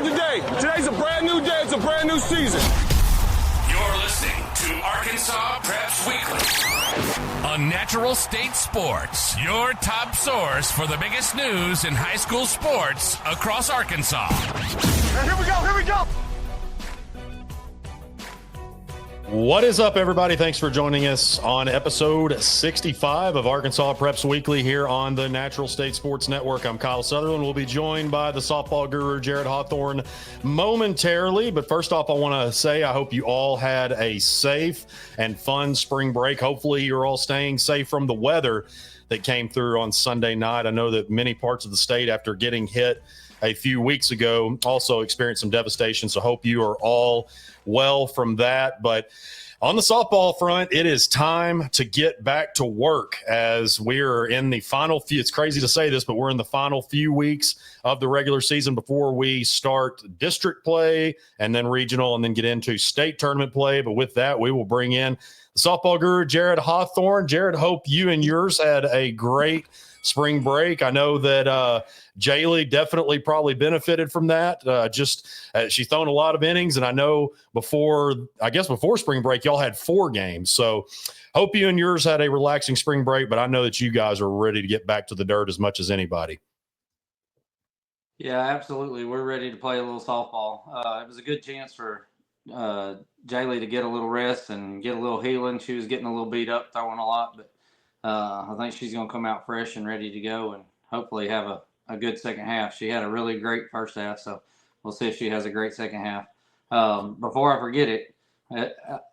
start today. Today's a brand new day. It's a brand new season. You're listening to Arkansas Preps Weekly on Natural State Sports, your top source for the biggest news in high school sports across Arkansas. Here we go. Here we go. What is up, everybody? Thanks for joining us on episode 65 of Arkansas Preps Weekly here on the Natural State Sports Network. I'm Kyle Sutherland. We'll be joined by the softball guru, Jared Hawthorn, momentarily. But first off, I want to say I hope you all had a safe and fun spring break. Hopefully, you're all staying safe from the weather that came through on Sunday night. I know that many parts of the state, after getting hit a few weeks ago, also experienced some devastation. So hope you are all well from that. But on the softball front, it is time to get back to work as we're in the final few. It's crazy to say this, but we're in the final few weeks of the regular season before we start district play and then regional and then get into state tournament play. But with that, we will bring in the softball guru, Jared Hawthorn. Jared, hope you and yours had a great spring break. I know that Jaylee definitely probably benefited from that. She's thrown a lot of innings, and I know before spring break, y'all had 4 games. So hope you and yours had a relaxing spring break, but I know that you guys are ready to get back to the dirt as much as anybody. Yeah, absolutely. We're ready to play a little softball. It was a good chance for Jaylee to get a little rest and get a little healing. She was getting a little beat up, throwing a lot, but I think she's going to come out fresh and ready to go and hopefully have a good second half. She had a really great first half, so we'll see if she has a great second half. Before I forget it,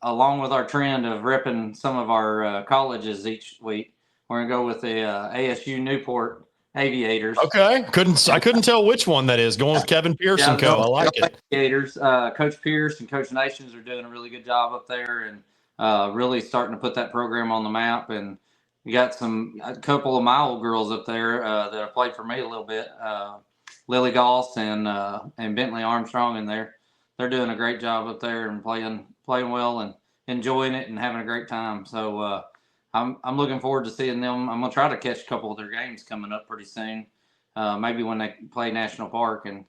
along with our trend of repping some of our colleges each week, we're going to go with the ASU Newport Aviators. Okay. I couldn't tell which one that is. Going with Kevin Pierce and Co. I like it. Aviators. Coach Pierce and Coach Nations are doing a really good job up there and really starting to put that program on the map. And we got a couple of my old girls up there that have played for me a little bit. Lily Goss and Bentley Armstrong in there. They're doing a great job up there and playing well and enjoying it and having a great time. So I'm looking forward to seeing them. I'm gonna try to catch a couple of their games coming up pretty soon. Maybe when they play National Park and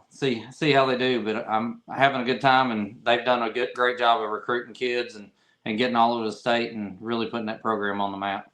see how they do. But I'm having a good time, and they've done a great job of recruiting kids and getting all over the state and really putting that program on the map.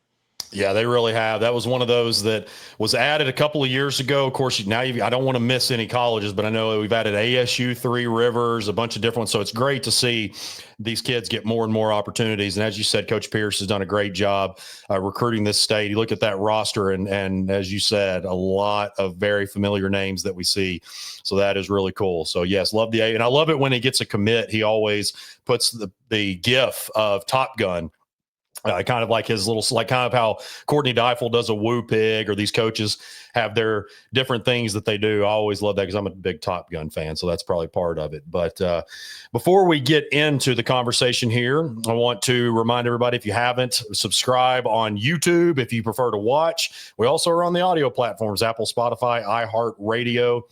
Yeah, they really have. That was one of those that was added a couple of years ago. Of course, I don't want to miss any colleges, but I know we've added ASU, Three Rivers, a bunch of different ones. So it's great to see these kids get more and more opportunities. And as you said, Coach Pierce has done a great job recruiting this state. You look at that roster, and as you said, a lot of very familiar names that we see. So that is really cool. So yes, love the A. And I love it when he gets a commit. He always puts the gif of Top Gun. Kind of like his little, like kind of how Courtney Deifel does a woo pig, or these coaches have their different things that they do. I always love that because I'm a big Top Gun fan, so that's probably part of it. But before we get into the conversation here, I want to remind everybody, if you haven't, subscribe on YouTube if you prefer to watch. We also are on the audio platforms, Apple, Spotify, iHeartRadio.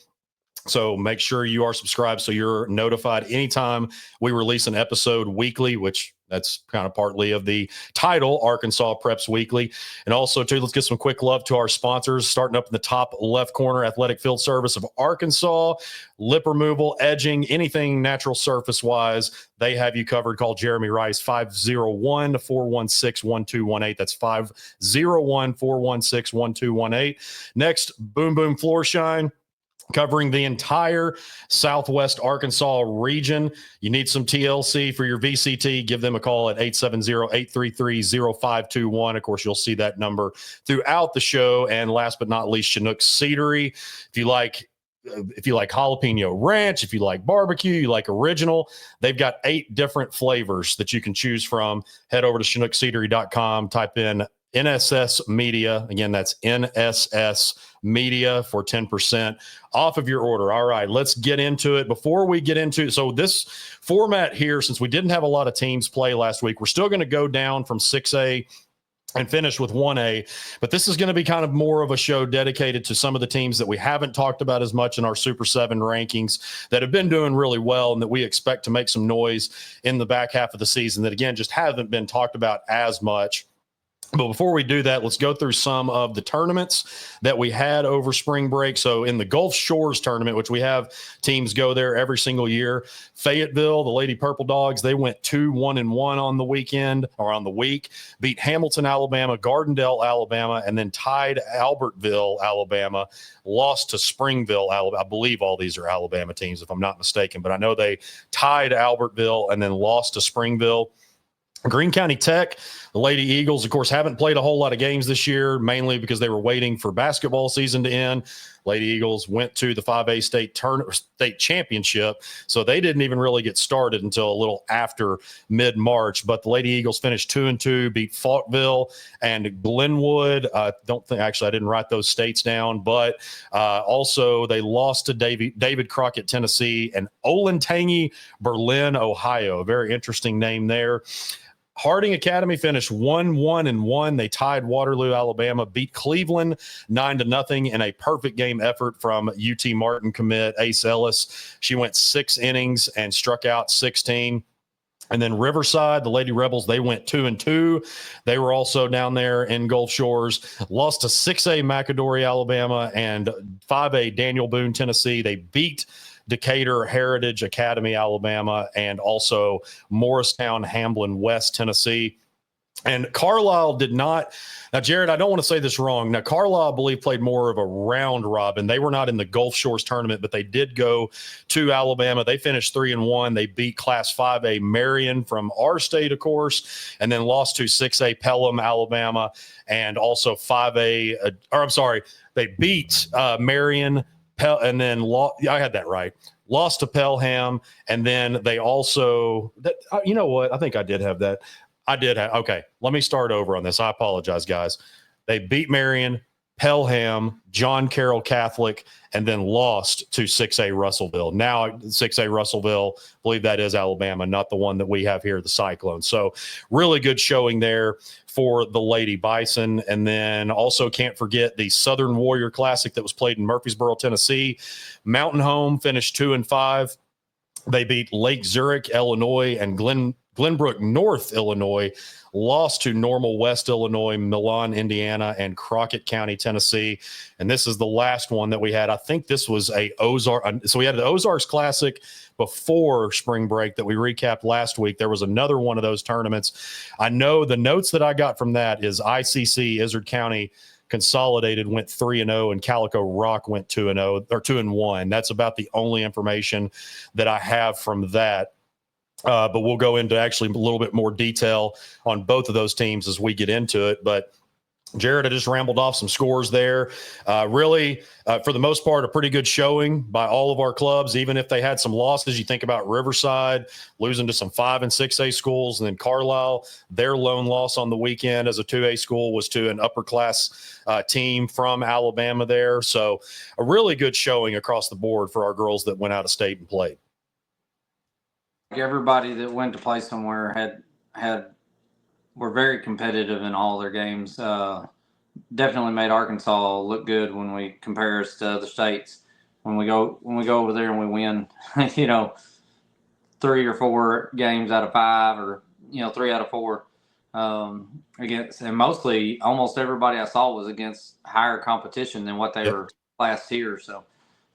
So make sure you are subscribed so you're notified anytime we release an episode weekly, which that's kind of partly of the title, Arkansas Preps Weekly. And also, too, let's get some quick love to our sponsors, starting up in the top left corner, Athletic Field Service of Arkansas, lip removal, edging, anything natural surface-wise, they have you covered. Call Jeremy Rice, 501-416-1218. That's 501-416-1218. Next, Boom Boom Floor Shine, covering the entire Southwest Arkansas region. You need some TLC for your VCT, give them a call at 870-833-0521. Of course, you'll see that number throughout the show. And last but not least, Chinook Ceadery. If you like jalapeno ranch, if you like barbecue, you like original, they've got 8 different flavors that you can choose from. Head over to chinookceadery.com, type in NSS Media. Again, that's NSS Media for 10% off of your order. All right, let's get into it. Before we get into, so this format here, since we didn't have a lot of teams play last week, we're still going to go down from 6A and finish with 1A. But this is going to be kind of more of a show dedicated to some of the teams that we haven't talked about as much in our Super 7 rankings that have been doing really well and that we expect to make some noise in the back half of the season that, again, just haven't been talked about as much. But before we do that, let's go through some of the tournaments that we had over spring break. So in the Gulf Shores tournament, which we have teams go there every single year, Fayetteville, the Lady Purple Dogs, they went 2-1-1 on the weekend or on the week, beat Hamilton, Alabama, Gardendale, Alabama, and then tied Albertville, Alabama, lost to Springville, Alabama. I believe all these are Alabama teams, if I'm not mistaken, but I know they tied Albertville and then lost to Springville. Greene County Tech, the Lady Eagles, of course, haven't played a whole lot of games this year, mainly because they were waiting for basketball season to end. Lady Eagles went to the 5A state championship, so they didn't even really get started until a little after mid-March. But the Lady Eagles finished 2-2, beat Falkville and Glenwood. I didn't write those states down, but also they lost to David Crockett, Tennessee, and Olentangy, Berlin, Ohio. A very interesting name there. Harding Academy finished 1-1-1. They tied Waterloo, Alabama, beat Cleveland 9-0 in a perfect game effort from UT Martin commit Ace Ellis. She went 6 innings and struck out 16. And then Riverside, the Lady Rebels, they went 2-2. They were also down there in Gulf Shores, lost to 6A McAdory, Alabama, and 5A Daniel Boone, Tennessee. They beat Decatur Heritage Academy, Alabama, and also Morristown, Hamblin West, Tennessee. And Carlisle did not. Now, Jared, I don't want to say this wrong. Now, Carlisle, I believe, played more of a round robin. They were not in the Gulf Shores tournament, but they did go to Alabama. They finished 3-1. They beat Class 5A Marion from our state, of course, and then lost to 6A Pelham, Alabama, and also 5A. They beat Marion. And then I had that right. Lost to Pelham, and then they also you know what? I think I did have that. Okay, let me start over on this. I apologize, guys. They beat Marion, Pelham, John Carroll Catholic, and then lost to 6A Russellville. Now 6A Russellville, I believe that is Alabama, not the one that we have here, the Cyclones. So really good showing there for the Lady Bison. And then also can't forget the Southern Warrior Classic that was played in Murfreesboro, Tennessee. Mountain Home finished 2-5. They beat Lake Zurich, Illinois, and Glenbrook North, Illinois, lost to Normal West, Illinois, Milan, Indiana, and Crockett County, Tennessee. And this is the last one that we had. I think this was a Ozark. So we had the Ozarks Classic before spring break that we recapped last week. There was another one of those tournaments. I know the notes that I got from that is ICC, Izard County Consolidated, went 3-0, and Calico Rock went 2-0 or 2-1. That's about the only information that I have from that. But we'll go into actually a little bit more detail on both of those teams as we get into it. But Jared, I just rambled off some scores there. Really, for the most part, a pretty good showing by all of our clubs, even if they had some losses. You think about Riverside losing to some 5 and 6A schools, and then Carlisle, their lone loss on the weekend as a 2A school was to an upper class team from Alabama there. So a really good showing across the board for our girls that went out of state and played. Everybody that went to play somewhere were very competitive in all their games. Definitely made Arkansas look good when we compare us to other states. When we go over there and we win, 3 or 4 games out of 5, or 3 out of 4 against, and mostly almost everybody I saw was against higher competition than what they were last year. So.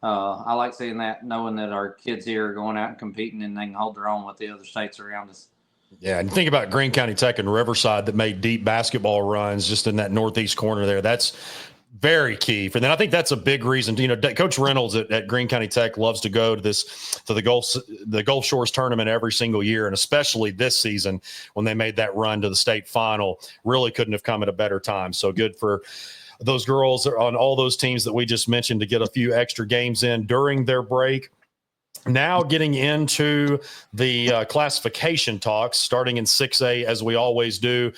I like seeing that, knowing that our kids here are going out and competing and they can hold their own with the other states around us. Yeah, and think about Greene County Tech and Riverside that made deep basketball runs just in that northeast corner there. That's very key for them. I think that's a big reason. Coach Reynolds at Greene County Tech loves to go to the Gulf Shores tournament every single year, and especially this season when they made that run to the state final. Really couldn't have come at a better time. So good for those girls on all those teams that we just mentioned to get a few extra games in during their break. Now getting into the classification talks, starting in 6A, as we always do.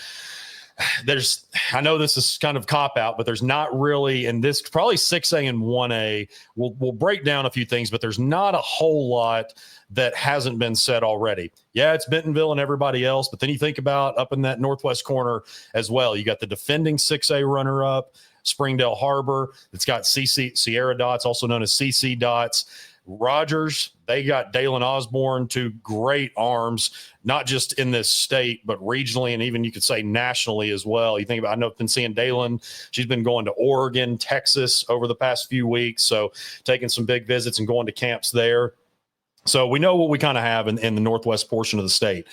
I know this is kind of cop-out, but there's not really in this, probably 6A and 1A. We'll break down a few things, but there's not a whole lot that hasn't been said already. Yeah, it's Bentonville and everybody else, but then you think about up in that northwest corner as well. You got the defending 6A runner-up, Springdale Harbor. It's got Sierra Dots, also known as CC Dots. Rogers, they got Dalen Osborne, two great arms, not just in this state, but regionally and even you could say nationally as well. You think about, I know I've been seeing Dalen. She's been going to Oregon, Texas over the past few weeks. So taking some big visits and going to camps there. So we know what we kind of have in the northwest portion of the state.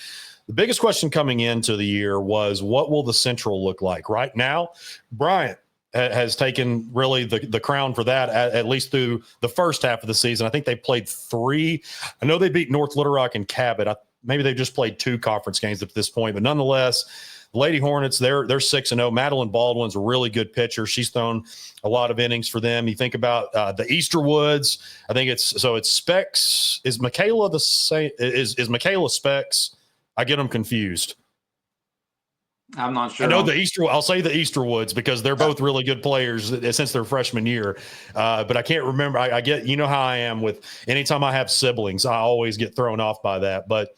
The biggest question coming into the year was, what will the Central look like? Right now, Bryant has taken really the crown for that, at least through the first half of the season. I think they played 3. I know they beat North Little Rock and Cabot. Maybe they've just played 2 conference games at this point, but nonetheless, the Lady Hornets, they're 6-0. Madeline Baldwin's a really good pitcher. She's thrown a lot of innings for them. You think about the Easterwoods. I think it's Specs. Is Michaela the same? Is Michaela Specs? I get them confused. I'm not sure. I know I'll say the Easterwoods because they're both really good players since their freshman year. But I can't remember. I get, you know how I am with anytime I have siblings, I always get thrown off by that. But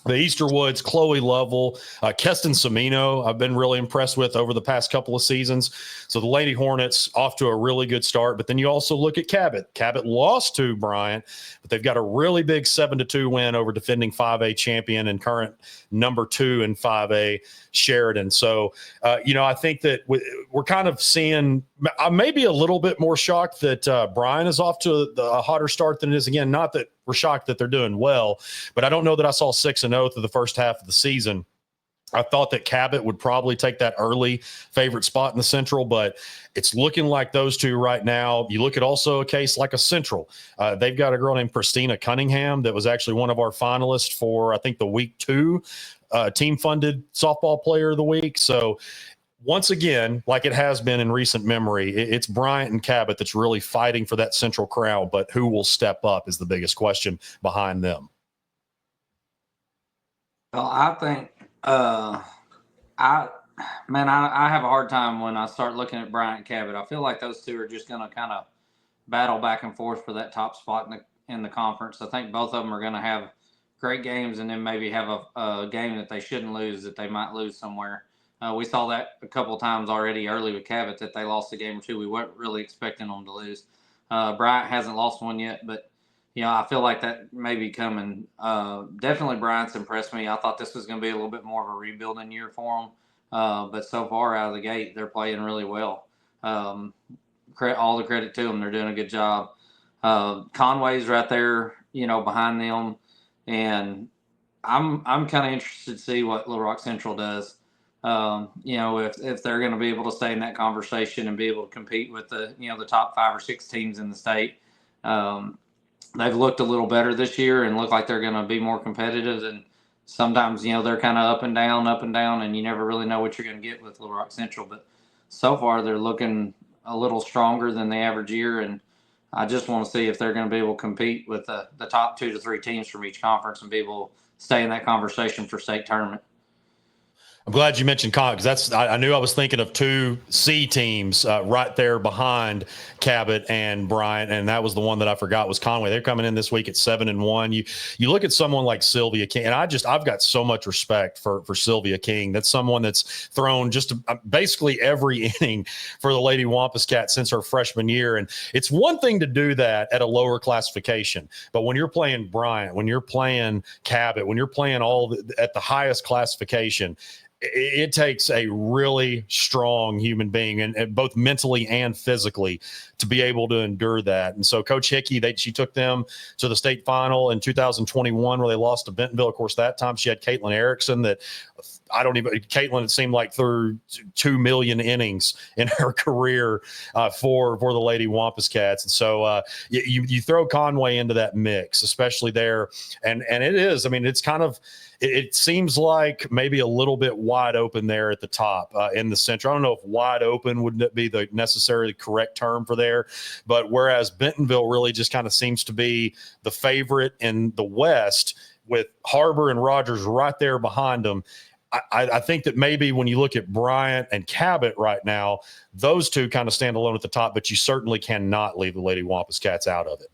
the Easterwoods, Chloe Lovell, Keston Semino, I've been really impressed with over the past couple of seasons. So the Lady Hornets off to a really good start. But then you also look at Cabot. Cabot lost to Bryant, but they've got a really big 7-2 win over defending 5A champion and current number 2 in 5A, Sheridan. So, I think that we're kind of seeing, I may be a little bit more shocked that Bryant is off to a hotter start than it is. Again, not that we're shocked that they're doing well, but I don't know that I saw 6-0 through the first half of the season. I thought that Cabot would probably take that early favorite spot in the Central, but it's looking like those two right now. You look at also a case like a Central. They've got a girl named Christina Cunningham that was actually one of our finalists for, I think, the week 2 team-funded softball player of the week. So once again, like it has been in recent memory, it's Bryant and Cabot that's really fighting for that Central crown, but who will step up is the biggest question behind them. Well, I think I have a hard time when I start looking at Bryant and Cabot. I feel like those two are just going to kind of battle back and forth for that top spot in the conference. I think both of them are going to have great games and then maybe have a game that they shouldn't lose, that they might lose somewhere. We saw that a couple times already early with Cabot, that they lost a game or two we weren't really expecting them to lose. Bryant hasn't lost one yet, but I feel like that may be coming. Definitely Bryant's impressed me. I thought this was going to be a little bit more of a rebuilding year for them. But so far out of the gate, they're playing really well. All the credit to them. They're doing a good job. Conway's right there, behind them. And I'm kind of interested to see what Little Rock Central does. If they're going to be able to stay in that conversation and be able to compete with the top 5 or 6 teams in the state. They've looked a little better this year and look like they're going to be more competitive. And sometimes, they're kind of up and down, and you never really know what you're going to get with Little Rock Central. But so far, they're looking a little stronger than the average year. And I just want to see if they're going to be able to compete with the top 2 to 3 teams from each conference and be able to stay in that conversation for state tournament. I'm glad you mentioned Con, because I knew I was thinking of 2 C teams right there behind Cabot and Bryant, and that was the one that I forgot was Conway. They're coming in this week at 7-1. You look at someone like Sylvia King, and I've got so much respect for Sylvia King. That's someone that's thrown just basically every inning for the Lady Wampus Cats since her freshman year, and it's one thing to do that at a lower classification, but when you're playing Bryant, when you're playing Cabot, when you're playing at the highest classification, it takes a really strong human being, and both mentally and physically, to be able to endure that. And so Coach Hickey, she took them to the state final in 2021 where they lost to Bentonville. Of course, that time she had Caitlin Erickson that Caitlin, it seemed like, threw 2 million innings in her career for the Lady Wampus Cats. And so you throw Conway into that mix, especially there. And it is, it's kind of, it seems like maybe a little bit wide open there at the top in the Central. I don't know if wide open would be the necessarily correct term for there, but whereas Bentonville really just kind of seems to be the favorite in the West with Harbor and Rogers right there behind them, I think that maybe when you look at Bryant and Cabot right now, those two kind of stand alone at the top, but you certainly cannot leave the Lady Wampus Cats out of it.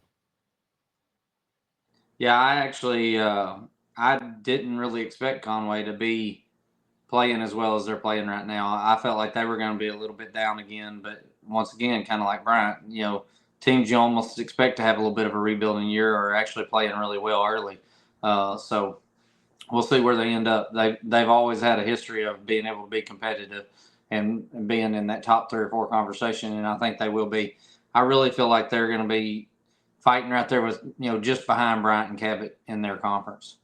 Yeah, I actually I didn't really expect Conway to be playing as well as they're playing right now. I felt like they were going to be a little bit down again, but once again, kind of like Bryant, teams you almost expect to have a little bit of a rebuilding year are actually playing really well early. So we'll see where they end up. They've always had a history of being able to be competitive and being in that top 3 or 4 conversation, and I think they will be. I really feel like they're going to be fighting right there with, just behind Bryant and Cabot in their conference.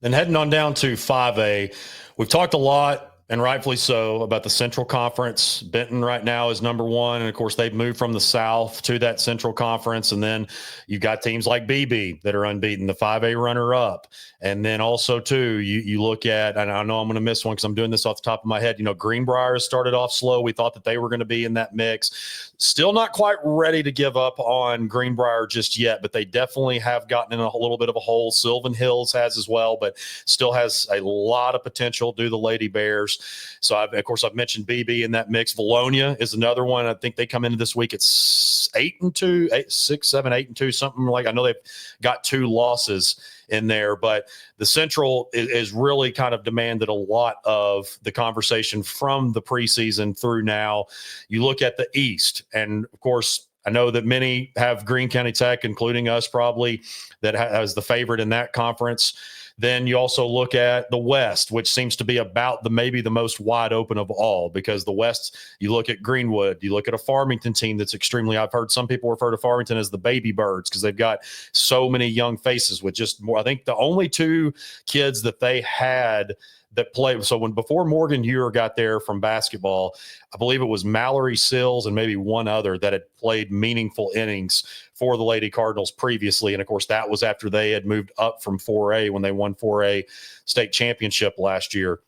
Then heading on down to 5A, we've talked a lot, and rightfully so, about the Central Conference. Benton right now is number 1. And of course, they've moved from the South to that Central Conference. And then you've got teams like BB that are unbeaten, the 5A runner up. And then also, too, you look at, and I know I'm going to miss one because I'm doing this off the top of my head. Greenbrier has started off slow. We thought that they were going to be in that mix. Still not quite ready to give up on Greenbrier just yet, but they definitely have gotten in a little bit of a hole. Sylvan Hills has as well, but still has a lot of potential. Do the Lady Bears. So, I've mentioned BB in that mix. Valonia is another one. I think they come into this week at 8-2, 6, 7, 8-2, something like. I know they've got 2 losses in there, but the Central is really kind of demanded a lot of the conversation from the preseason through now. You look at the East, and of course, I know that many have Greene County Tech, including us probably, that has the favorite in that conference. Then you also look at the West, which seems to be about maybe the most wide open of all, because the West, you look at Greenwood, you look at a Farmington team that's extremely, I've heard some people refer to Farmington as the baby birds because they've got so many young faces with just more. I think the only 2 kids that they had that played. So before Morgan Ewer got there from basketball, I believe it was Mallory Sills and maybe one other that had played meaningful innings for the Lady Cardinals previously. And of course, that was after they had moved up from 4A when they won 4A state championship last year.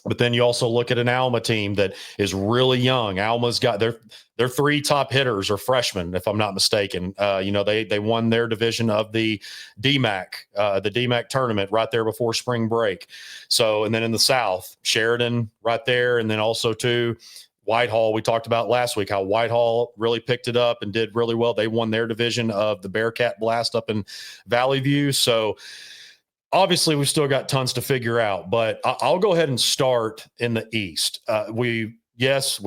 But then you also look at an Alma team that is really young. Alma's got their 3 top hitters are freshmen, if I'm not mistaken. They won their division of the DMAC tournament right there before spring break. So, and then in the South, Sheridan right there, and then also too, Whitehall, we talked about last week how Whitehall really picked it up and did really well. They won their division of the Bearcat Blast up in Valley View. So obviously we've still got tons to figure out, but I'll go ahead and start in the East. We've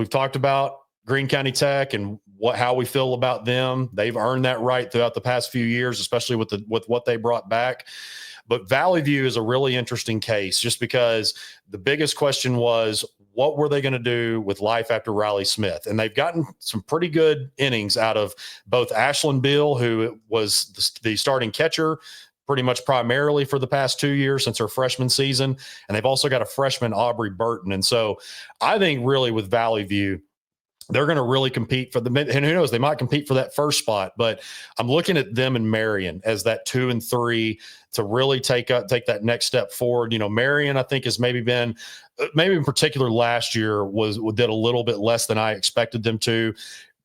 talked about Greene County Tech and how we feel about them. They've earned that right throughout the past few years, especially with what they brought back. But Valley View is a really interesting case just because the biggest question was, what were they going to do with life after Riley Smith? And they've gotten some pretty good innings out of both Ashlyn Bill, who was the starting catcher pretty much primarily for the past 2 years since her freshman season. And they've also got a freshman, Aubrey Burton. And so I think really with Valley View, they're going to really compete for and who knows, they might compete for that first spot, but I'm looking at them and Marion as that 2 and 3 to really take that next step forward. Marion, I think, has maybe in particular last year did a little bit less than I expected them to.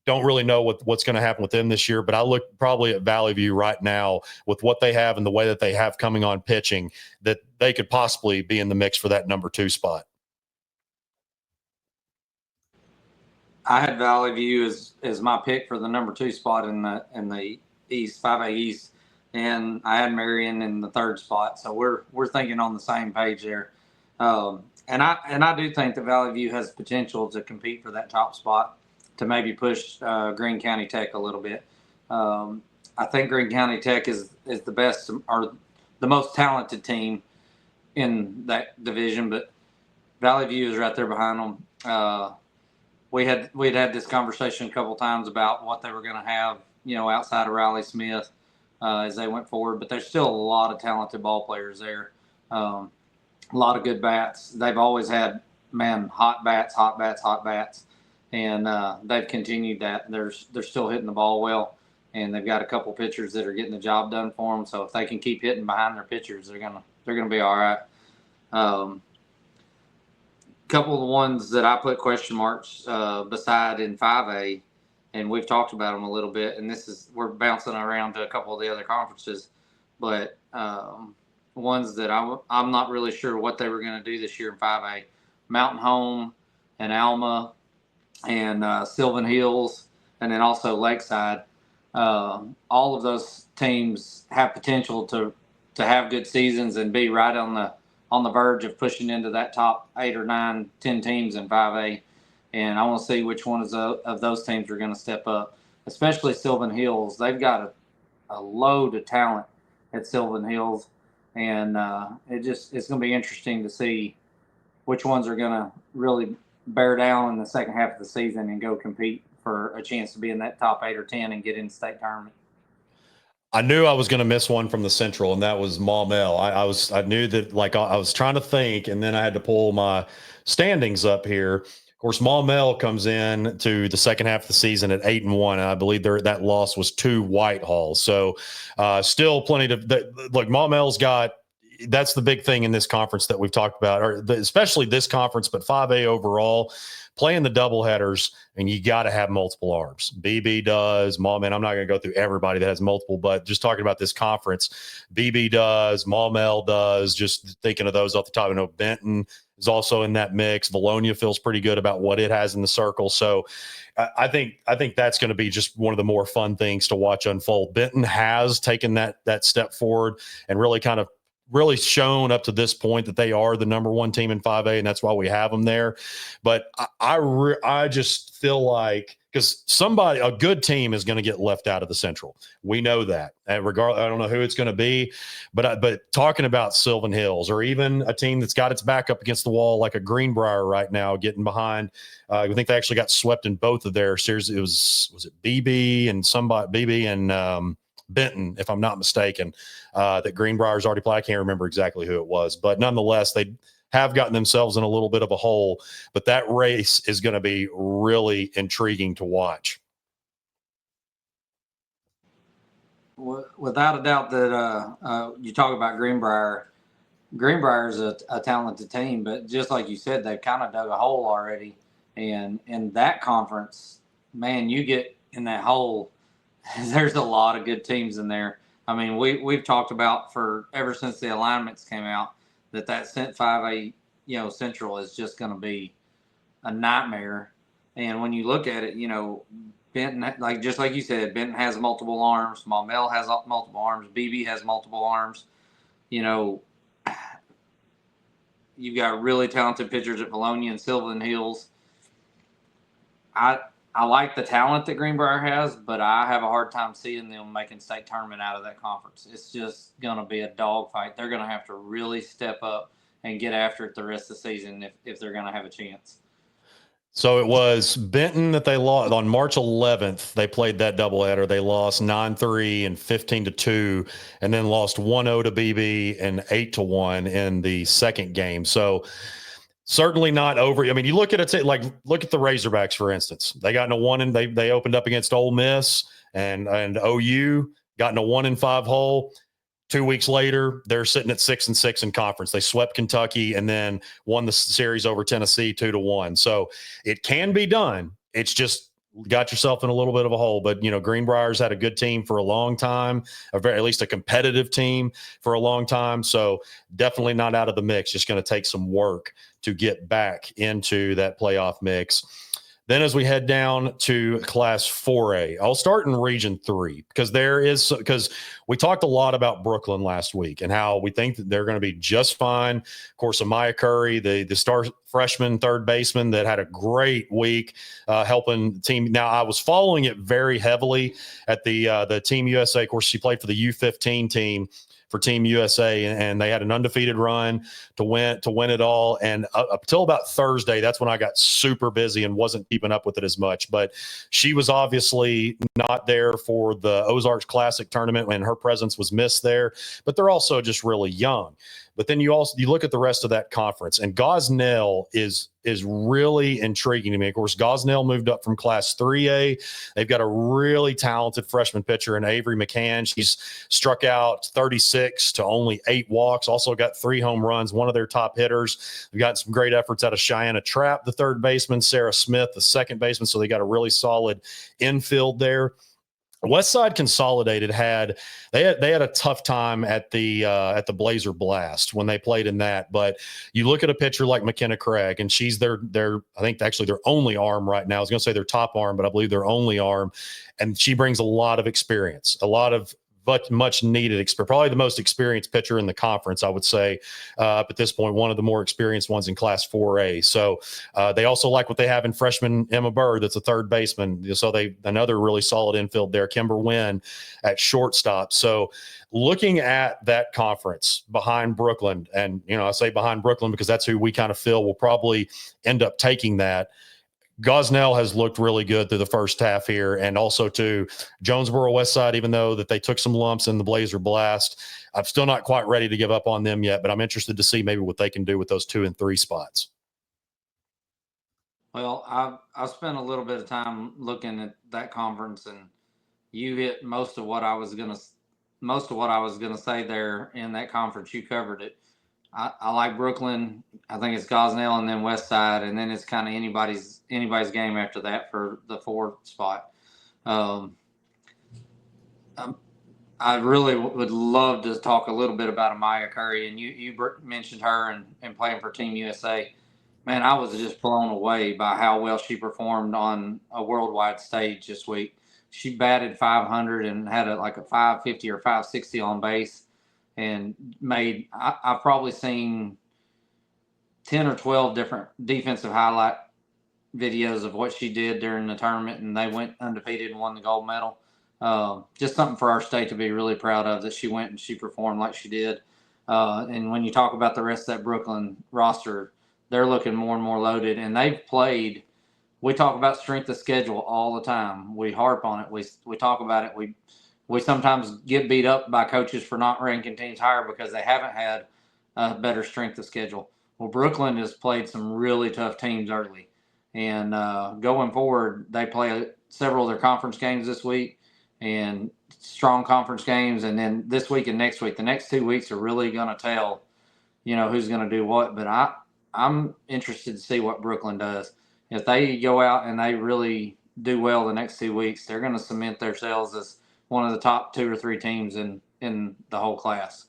Don't really know what's going to happen with them this year, but I look probably at Valley View right now with what they have and the way that they have coming on pitching, that they could possibly be in the mix for that number 2 spot. I had Valley View as my pick for the number 2 spot in the East, 5A East, and I had Marion in the 3rd spot. So we're thinking on the same page there. And I do think that Valley View has potential to compete for that top spot, to maybe push Greene County Tech a little bit. I think Greene County Tech is the best or the most talented team in that division, but Valley View is right there behind them. We'd had this conversation a couple times about what they were going to have, outside of Riley Smith as they went forward, but there's still a lot of talented ball players there. A lot of good bats. They've always had, hot bats. And they've continued that. They're still hitting the ball well, and they've got a couple pitchers that are getting the job done for them. So if they can keep hitting behind their pitchers, they're gonna be all right. Couple of the ones that I put question marks beside in 5A, and we've talked about them a little bit. And we're bouncing around to a couple of the other conferences, but ones that I'm not really sure what they were going to do this year in 5A. Mountain Home and Alma and Sylvan Hills, and then also Lakeside. All of those teams have potential to have good seasons and be right on the verge of pushing into that top 8 or 9, 10 teams in 5A. And I want to see which one of those teams are going to step up. especially Sylvan Hills. They've got a load of talent at Sylvan Hills, and it's going to be interesting to see which ones are going to really bear down in the second half of the season and go compete for a chance to be in that top 8 or 10 and get in the state tournament. I knew I was going to miss one from the Central, and that was Maumelle. I knew that, like, I was trying to think, and then I had to pull my standings up here. Of course, Maumelle comes in to the second half of the season at 8-1. And I believe that loss was to Whitehall. So still plenty to look. Maumelle's got. That's the big thing in this conference that we've talked about, especially this conference, but 5A overall, playing the doubleheaders, and you got to have multiple arms. BB does, Maumelle. I'm not going to go through everybody that has multiple, but just talking about this conference, BB does, Maumelle does. Just thinking of those off the top. I know Benton is also in that mix. Valonia feels pretty good about what it has in the circle. So I think that's going to be just one of the more fun things to watch unfold. Benton has taken that step forward and really shown up to this point that they are the number one team in 5A, and that's why we have them there. But I just feel like, because a good team is going to get left out of the Central. We know that. Regardless, I don't know who it's going to be, but talking about Sylvan Hills, or even a team that's got its back up against the wall like a Greenbrier right now, getting behind. I think they actually got swept in both of their series. Was it BB and Benton, if I'm not mistaken, that Greenbrier's already played. I can't remember exactly who it was, but nonetheless, they have gotten themselves in a little bit of a hole. But that race is going to be really intriguing to watch. Without a doubt that you talk about Greenbrier. Greenbrier is a talented team, but just like you said, they've kind of dug a hole already. And in that conference, man, you get in that hole, there's a lot of good teams in there. I mean, we've talked about ever since the alignments came out that 5A, Central is just going to be a nightmare. And when you look at it, Benton, just like you said, Benton has multiple arms. Maumelle has multiple arms. BB has multiple arms. You've got really talented pitchers at Valonia and Sylvan Hills. I like the talent that Greenbrier has, but I have a hard time seeing them making state tournament out of that conference. It's just going to be a dogfight. They're going to have to really step up and get after it the rest of the season if they're going to have a chance. So it was Benton that they lost on March 11th. They played that doubleheader. They lost 9-3 and 15-2, and then lost 1-0 to BB and 8-1 in the second game. So certainly not over. I mean, you look at it, look at the Razorbacks, for instance. They got in a 1 and they opened up against Ole Miss and OU, got in a 1-5 hole. 2 weeks later, they're sitting at 6-6 in conference. They swept Kentucky and then won the series over Tennessee 2-1. So it can be done. It's just got yourself in a little bit of a hole. But, Greenbrier's had a good team for a long time, at least a competitive team for a long time. So definitely not out of the mix. Just going to take some work to get back into that playoff mix. Then as we head down to Class 4A, I'll start in Region 3 because we talked a lot about Brooklyn last week and how we think that they're going to be just fine. Of course, Amaya Curry, the star freshman third baseman that had a great week helping the team. Now, I was following it very heavily at the Team USA. Of course, she played for the U15 team for Team USA, and they had an undefeated run to win it all. And up until about Thursday, that's when I got super busy and wasn't keeping up with it as much. But she was obviously not there for the Ozarks Classic tournament, and her presence was missed there. But they're also just really young. But then you look at the rest of that conference, and Gosnell is really intriguing to me. Of course, Gosnell moved up from Class 3A. They've got a really talented freshman pitcher in Avery McCann. She's struck out 36 to only 8 walks, also got 3 home runs, one of their top hitters. They've got some great efforts out of Cheyenne Trapp, the third baseman, Sarah Smith, the second baseman. So they got a really solid infield there. Westside Consolidated had a tough time at the Blazer Blast when they played in that. But you look at a pitcher like McKenna Craig, and she's their I think actually their only arm right now. I was going to say their top arm, but I believe their only arm, and she brings a lot of experience, a lot of but much needed, probably the most experienced pitcher in the conference, I would say, up at this point, one of the more experienced ones in Class 4A. So they also like what they have in freshman Emma Bird, that's a third baseman. So another really solid infield there. Kimber Wynn at shortstop. So looking at that conference behind Brooklyn, and I say behind Brooklyn because that's who we kind of feel will probably end up taking that. Gosnell has looked really good through the first half here, and also to Jonesboro Westside, even though that they took some lumps in the Blazer Blast. I'm still not quite ready to give up on them yet, but I'm interested to see maybe what they can do with those 2 and 3 spots. Well, I've spent a little bit of time looking at that conference, and you hit most of what I was gonna say there in that conference. You covered it. I like Brooklyn. I think it's Gosnell and then West Side, and then it's kind of anybody's game after that for the 4th spot. I really would love to talk a little bit about Amaya Curry, and you mentioned her and playing for Team USA. Man, I was just blown away by how well she performed on a worldwide stage this week. She batted .500 and had a .550 or .560 on base. And I've probably seen 10 or 12 different defensive highlight videos of what she did during the tournament, and they went undefeated and won the gold medal. Just something for our state to be really proud of, that she went and she performed like she did. And when you talk about the rest of that Brooklyn roster, they're looking more and more loaded, and they've played. We talk about strength of schedule all the time. We harp on it. We talk about it. We sometimes get beat up by coaches for not ranking teams higher because they haven't had a better strength of schedule. Well, Brooklyn has played some really tough teams early. And going forward, they play several of their conference games this week, and strong conference games. And then this week and next week, the next 2 weeks are really going to tell, who's going to do what. But I'm interested to see what Brooklyn does. If they go out and they really do well the next 2 weeks, they're going to cement themselves as one of the top 2 or 3 teams in the whole class.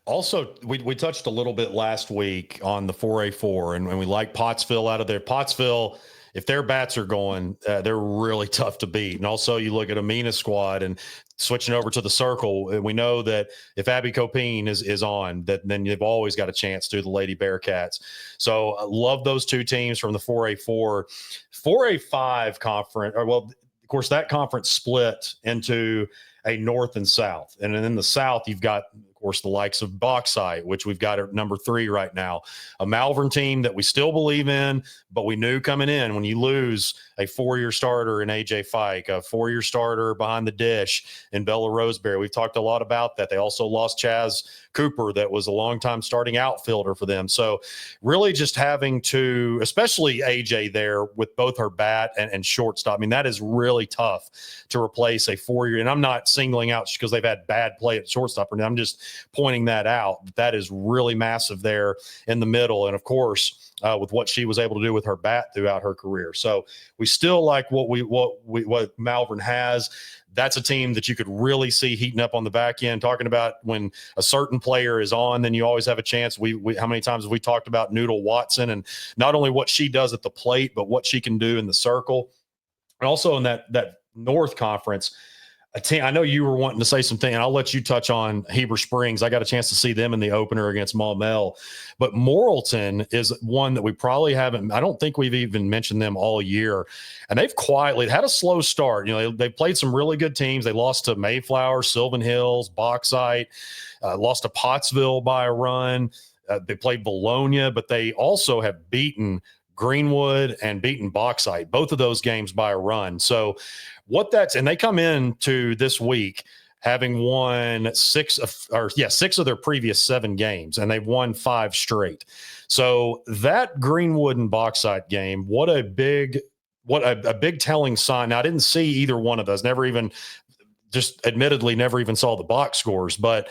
Also, we touched a little bit last week on the 4A4, and we like Pottsville out of there. Pottsville, if their bats are going, they're really tough to beat. And also you look at Amina's squad and switching over to the circle, we know that if Abby Copine is on, then you've always got a chance to the Lady Bearcats. So I love those 2 teams from the 4A4. 4A5 conference, of course, that conference split into a North and South. And then in the South, you've got, of course, the likes of Bauxite, which we've got at number 3 right now. A Malvern team that we still believe in, but we knew coming in, when you lose a 4-year starter in AJ Fike, a 4-year starter behind the dish in Bella Roseberry. We've talked a lot about that. They also lost Chaz Cooper, that was a longtime starting outfielder for them. So really just having to, especially AJ there with both her bat and shortstop, I mean, that is really tough to replace a 4-year. And I'm not singling out because they've had bad play at shortstop. I'm just pointing that out. That is really massive there in the middle. And of course, with what she was able to do with her bat throughout her career. So we still like what Malvern has. That's a team that you could really see heating up on the back end. Talking about when a certain player is on, then you always have a chance. How many times have we talked about Noodle Watson, and not only what she does at the plate, but what she can do in the circle. And also in that North Conference, a team, I know you were wanting to say something, and I'll let you touch on Heber Springs. I got a chance to see them in the opener against Maumelle, but Morrilton is one that we probably haven't. I don't think we've even mentioned them all year, and they've quietly had a slow start. They played some really good teams. They lost to Mayflower, Sylvan Hills, Bauxite, lost to Pottsville by a run. They played Bologna, but they also have beaten Greenwood and beaten Bauxite, both of those games by a run. So and they come into this week having won 6 of their previous 7 games, and they've won 5 straight. So that Greenwood and Bauxite game, what a big telling sign. Now, I didn't see either one of those, never even saw the box scores, but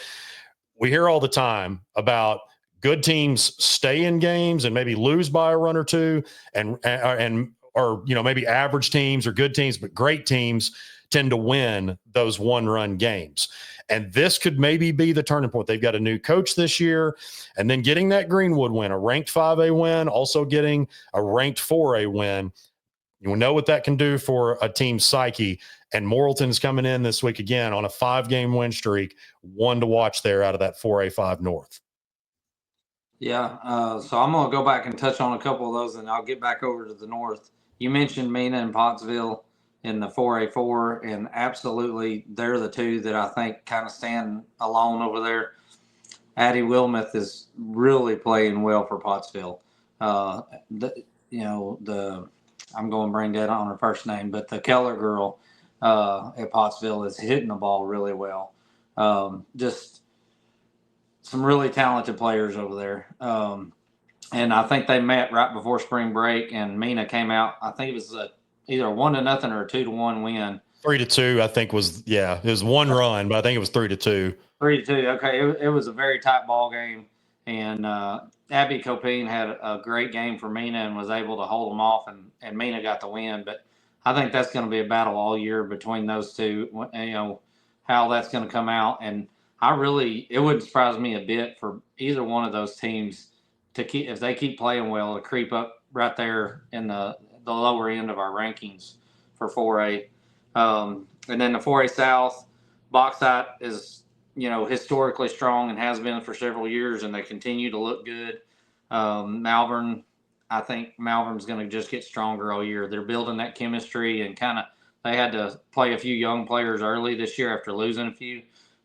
we hear all the time about good teams stay in games and maybe lose by a run or 2, or maybe average teams or good teams, but great teams tend to win those 1-run games. And this could maybe be the turning point. They've got a new coach this year, and then getting that Greenwood win, a ranked 5A win, also getting a ranked 4A win. You know what that can do for a team's psyche. And Morrilton's coming in this week again on a 5-game win streak, one to watch there out of that 4A5 North. Yeah, so I'm going to go back and touch on a couple of those, and I'll get back over to the north. You mentioned Mena and Pottsville in the 4A4, and absolutely they're the two that I think kind of stand alone over there. Addie Wilmoth is really playing well for Pottsville. I'm going brain dead on her first name, but the Keller girl at Pottsville is hitting the ball really well. Just some really talented players over there. And I think they met right before spring break, and Mena came out. I think it was either a 1-0 or a 2-1 win. 3-2, I think it was one run, but I think it was 3-2. 3-2. Okay. It was a very tight ball game. And Abby Copine had a great game for Mena and was able to hold them off, and Mena got the win. But I think that's going to be a battle all year between those two, how that's going to come out. And it wouldn't surprise me a bit for either one of those teams to keep, if they keep playing well, to creep up right there in the lower end of our rankings for 4A. And then the 4A South, Bauxite is, historically strong and has been for several years, and they continue to look good. Malvern, I think Malvern's going to just get stronger all year. They're building that chemistry, and they had to play a few young players early this year after losing a few.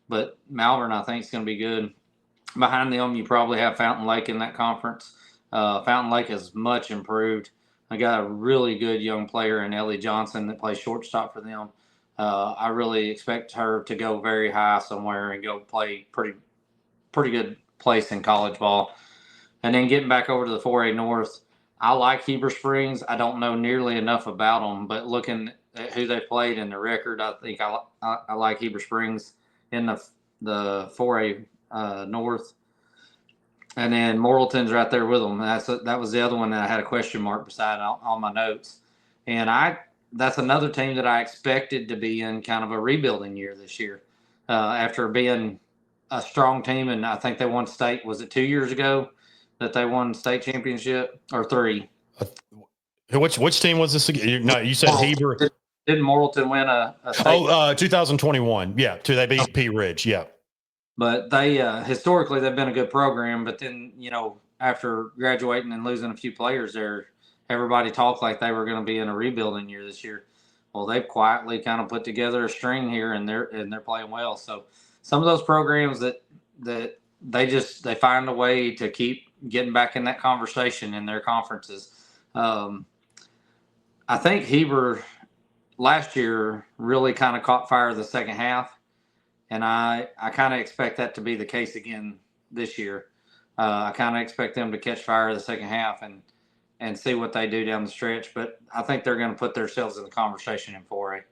But Malvern, I think, is going to be good. Behind them, you probably have Fountain Lake in that conference. Fountain Lake is much improved. I got a really good young player in Ellie Johnson that plays shortstop for them. I really expect her to go very high somewhere and go play pretty good place in college ball. And then getting back over to the 4A North, I like Heber Springs. I don't know nearly enough about them, but looking at who they played in the record, I think I like Heber Springs in the 4A North. And then Morrilton's right there with them. That was the other one that I had a question mark beside all my notes. And that's another team that I expected to be in kind of a rebuilding year this year. After being a strong team, and I think they won state, was it 2 years ago that they won state championship, or 3? Which team was this again? No, you said Heber. Didn't Morrilton win a state? 2021. Yeah, they beat P Ridge. Yeah. But they historically they've been a good program. But then after graduating and losing a few players there, everybody talked like they were going to be in a rebuilding year this year. Well, they've quietly kind of put together a string here, and they're playing well. So some of those programs that they find a way to keep getting back in that conversation in their conferences. I think Heber last year really kind of caught fire the second half. And I kind of expect that to be the case again this year. I kind of expect them to catch fire the second half and see what they do down the stretch. But I think they're going to put themselves in the conversation in 4A.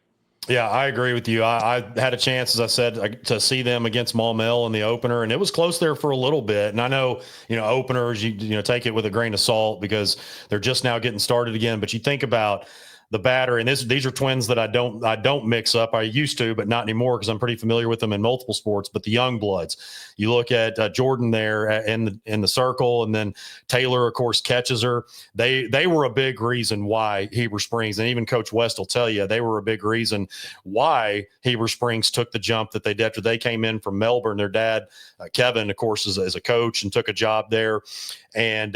Yeah, I agree with you. I had a chance, as I said, to see them against Maumelle in the opener, and it was close there for a little bit. And I know, openers, you take it with a grain of salt because they're just now getting started again. But you think about the batter, and these are twins that I don't mix up. I used to, but not anymore because I'm pretty familiar with them in multiple sports. But the young bloods, you look at Jordan there in the circle, and then Taylor, of course, catches her. They were a big reason why Heber Springs, and even Coach West will tell you, they were a big reason why Heber Springs took the jump that they did after they came in from Melbourne. Their dad, Kevin, of course, is a coach and took a job there, and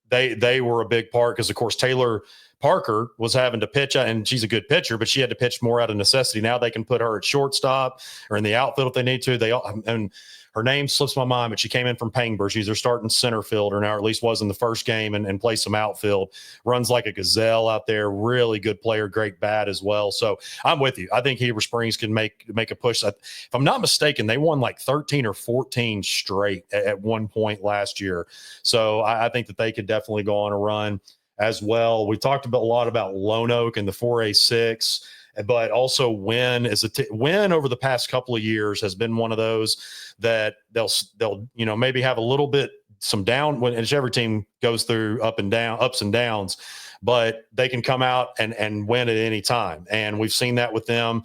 they were a big part because, of course, Taylor Parker was having to pitch, and she's a good pitcher, but she had to pitch more out of necessity. Now they can put her at shortstop or in the outfield if they need to. And her name slips my mind, but she came in from Pangbur. She's their starting center fielder now, or at least was in the first game, and plays some outfield. Runs like a gazelle out there. Really good player, great bat as well. So I'm with you. I think Heber Springs can make a push. If I'm not mistaken, they won like 13 or 14 straight at one point last year. So I think that they could definitely go on a run as well. We talked a lot about Lone Oak and the 4A6, but also Wynn Wynn over the past couple of years has been one of those that they'll maybe have a little bit some down when every team goes through ups and downs, but they can come out and win at any time. And we've seen that with them,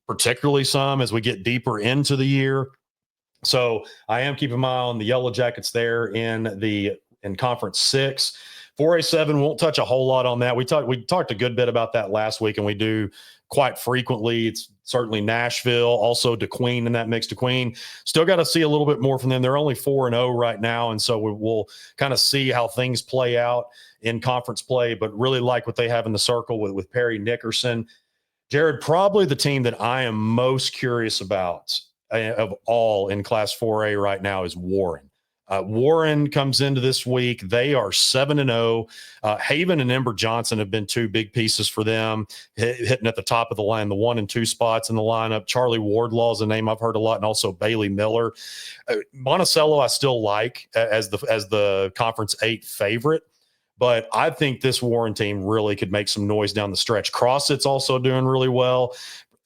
particularly some as we get deeper into the year. So I am keeping my eye on the Yellow Jackets there in Conference 6. 4A7 won't touch a whole lot on that. We talked a good bit about that last week, and we do quite frequently. It's certainly Nashville, also DeQueen in that mix. DeQueen, still got to see a little bit more from them. They're only 4-0 right now, and so we'll kind of see how things play out in conference play, but really like what they have in the circle with Perry Nickerson. Jared, probably the team that I am most curious about of all in Class 4A right now is Warren. Warren comes into this week. They are 7-0. Haven and Ember Johnson have been two big pieces for them, hitting at the top of the line, the 1 and 2 spots in the lineup. Charlie Wardlaw is a name I've heard a lot, and also Bailey Miller. Monticello I still like as the Conference 8 favorite. But I think this Warren team really could make some noise down the stretch. Crossett's also doing really well.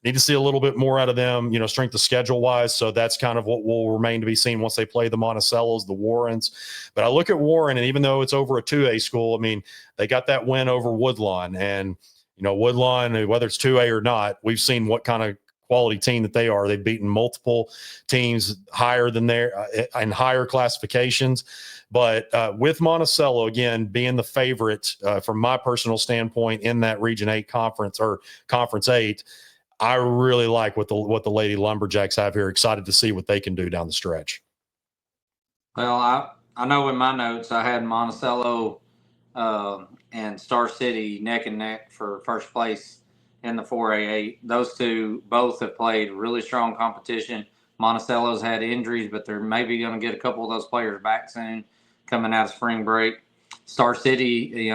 Need to see a little bit more out of them, strength of schedule wise. So that's kind of what will remain to be seen once they play the Monticellos, the Warrens. But I look at Warren, and even though it's over a 2A school, I mean, they got that win over Woodlawn. And, Woodlawn, whether it's 2A or not, we've seen what kind of quality team that they are. They've beaten multiple teams higher than in higher classifications. But with Monticello, again, being the favorite from my personal standpoint in that Region 8 conference or Conference 8, I really like what the Lady Lumberjacks have here. Excited to see what they can do down the stretch. Well, I know in my notes I had Monticello and Star City neck and neck for first place in the 4A8. Those two both have played really strong competition. Monticello's had injuries, but they're maybe going to get a couple of those players back soon coming out of spring break. Star City,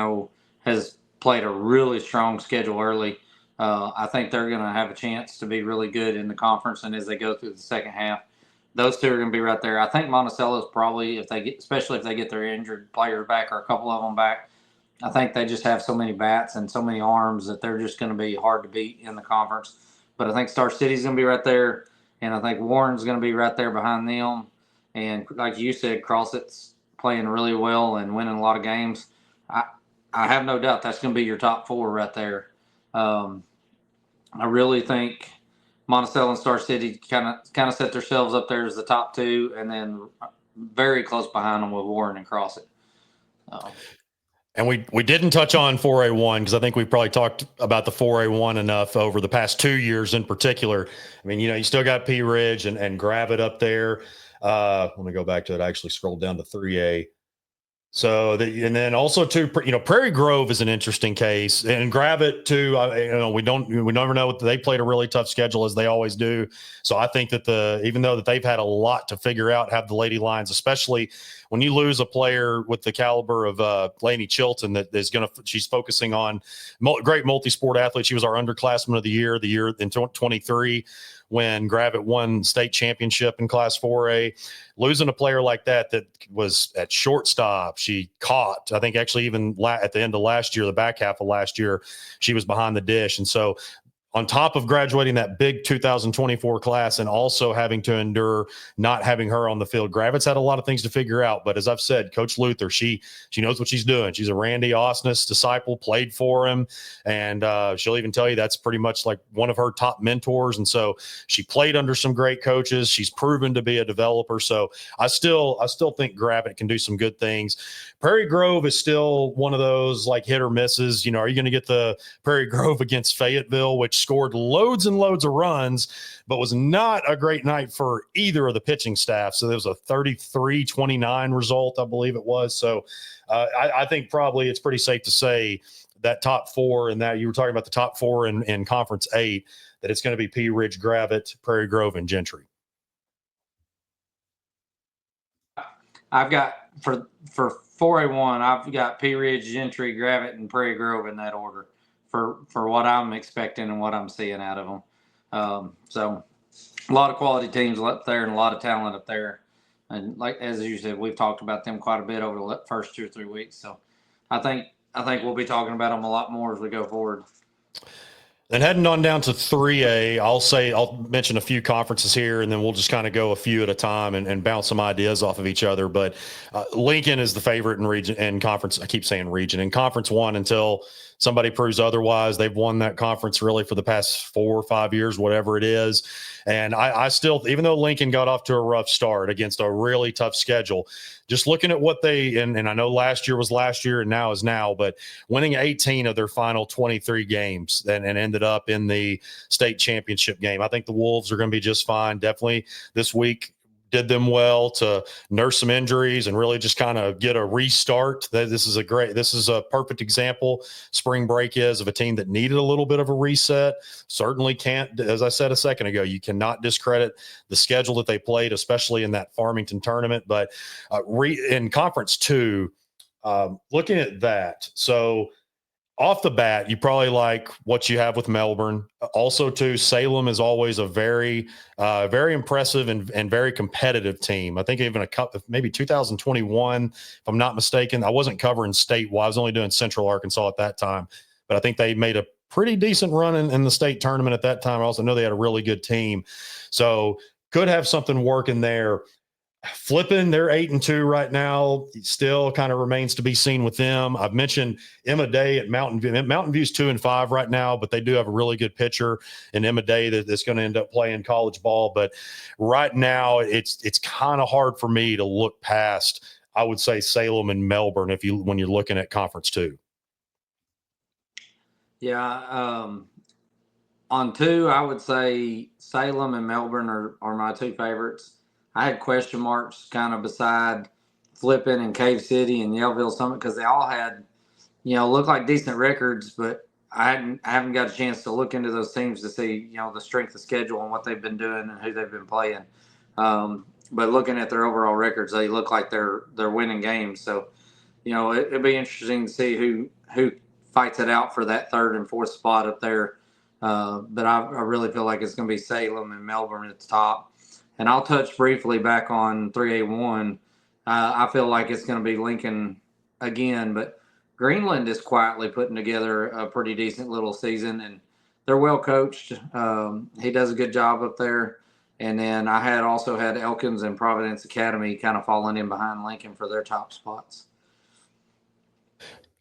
has played a really strong schedule early. I think they're going to have a chance to be really good in the conference, and as they go through the second half, those two are going to be right there. I think Monticello's probably, especially if they get their injured players back or a couple of them back, I think they just have so many bats and so many arms that they're just going to be hard to beat in the conference. But I think Star City's going to be right there, and I think Warren's going to be right there behind them. And like you said, Crossett's playing really well and winning a lot of games. I have no doubt that's going to be your top four right there. I really think Monticello and Star City kind of set themselves up there as the top two, and then very close behind them with Warren and Crossett. And we didn't touch on 4A1 because I think we've probably talked about the 4A1 enough over the past 2 years in particular. I mean, you still got Pea Ridge and Gravett up there. Let me go back to it. I actually scrolled down to 3A. So, and then also too, Prairie Grove is an interesting case, and Gravett too. We never know. They played a really tough schedule as they always do. So I think that even though that they've had a lot to figure out, have the Lady Lions, especially when you lose a player with the caliber of Lainey Chilton she's focusing on great multi-sport athlete. She was our underclassman of the year in 23. When Gravett won state championship in Class 4A, losing a player like that was at shortstop. She caught, I think actually even at the end of last year, the back half of last year, she was behind the dish. And so on top of graduating that big 2024 class and also having to endure not having her on the field, Gravett's had a lot of things to figure out. But as I've said, Coach Luther, she knows what she's doing. She's a Randy Osnes disciple, played for him, and she'll even tell you that's pretty much like one of her top mentors. And so she played under some great coaches. She's proven to be a developer. So I still think Gravett can do some good things. Prairie Grove is still one of those like hit or misses. Are you going to get the Prairie Grove against Fayetteville, which scored loads and loads of runs, but was not a great night for either of the pitching staff. So there was a 33-29 result, I believe it was. So I think probably it's pretty safe to say that top four, and that you were talking about the top four in Conference 8, that it's going to be Pea Ridge, Gravett, Prairie Grove, and Gentry. I've got for 4A1, I've got Pea Ridge, Gentry, Gravett, and Prairie Grove in that order for what I'm expecting and what I'm seeing out of them. So a lot of quality teams up there and a lot of talent up there. And like as you said, we've talked about them quite a bit over the first 2 or 3 weeks. So I think we'll be talking about them a lot more as we go forward. Then heading on down to 3A, I'll mention a few conferences here, and then we'll just kind of go a few at a time and bounce some ideas off of each other. But Lincoln is the favorite in region and conference. I keep saying region in Conference 1 until somebody proves otherwise. They've won that conference really for the past 4 or 5 years, whatever it is. And I still, even though Lincoln got off to a rough start against a really tough schedule, just looking at what and I know last year was last year and now is now, but winning 18 of their final 23 games and ended up in the state championship game. I think the Wolves are going to be just fine. Definitely this week did them well to nurse some injuries and really just kind of get a restart. This is a perfect example. Spring break is of a team that needed a little bit of a reset. Certainly can't, as I said a second ago, you cannot discredit the schedule that they played, especially in that Farmington tournament. But in Conference 2, looking at that, so off the bat, you probably like what you have with Melbourne. Also, too, Salem is always a very, very impressive and very competitive team. I think even maybe 2021, if I'm not mistaken. I wasn't covering statewide. I was only doing Central Arkansas at that time. But I think they made a pretty decent run in the state tournament at that time. I also know they had a really good team. So could have something working there. Flipping, they're 8-2 right now. Still kind of remains to be seen with them. I've mentioned Emma Day at Mountain View. Mountain View's 2-5 right now, but they do have a really good pitcher in Emma Day that's going to end up playing college ball. But right now, it's kind of hard for me to look past, I would say, Salem and Melbourne when you're looking at Conference 2. Yeah, on 2, I would say Salem and Melbourne are my 2 favorites. I had question marks kind of beside Flippin and Cave City and Yellville Summit because they all had, looked like decent records, but I haven't got a chance to look into those teams to see, the strength of schedule and what they've been doing and who they've been playing. But looking at their overall records, they look like they're winning games. So, it'll be interesting to see who fights it out for that 3rd and 4th spot up there. But I really feel like it's going to be Salem and Melbourne at the top. And I'll touch briefly back on 3A1. I feel like it's going to be Lincoln again, but Greenland is quietly putting together a pretty decent little season, and they're well coached. He does a good job up there. And then I also had Elkins and Providence Academy kind of falling in behind Lincoln for their top spots.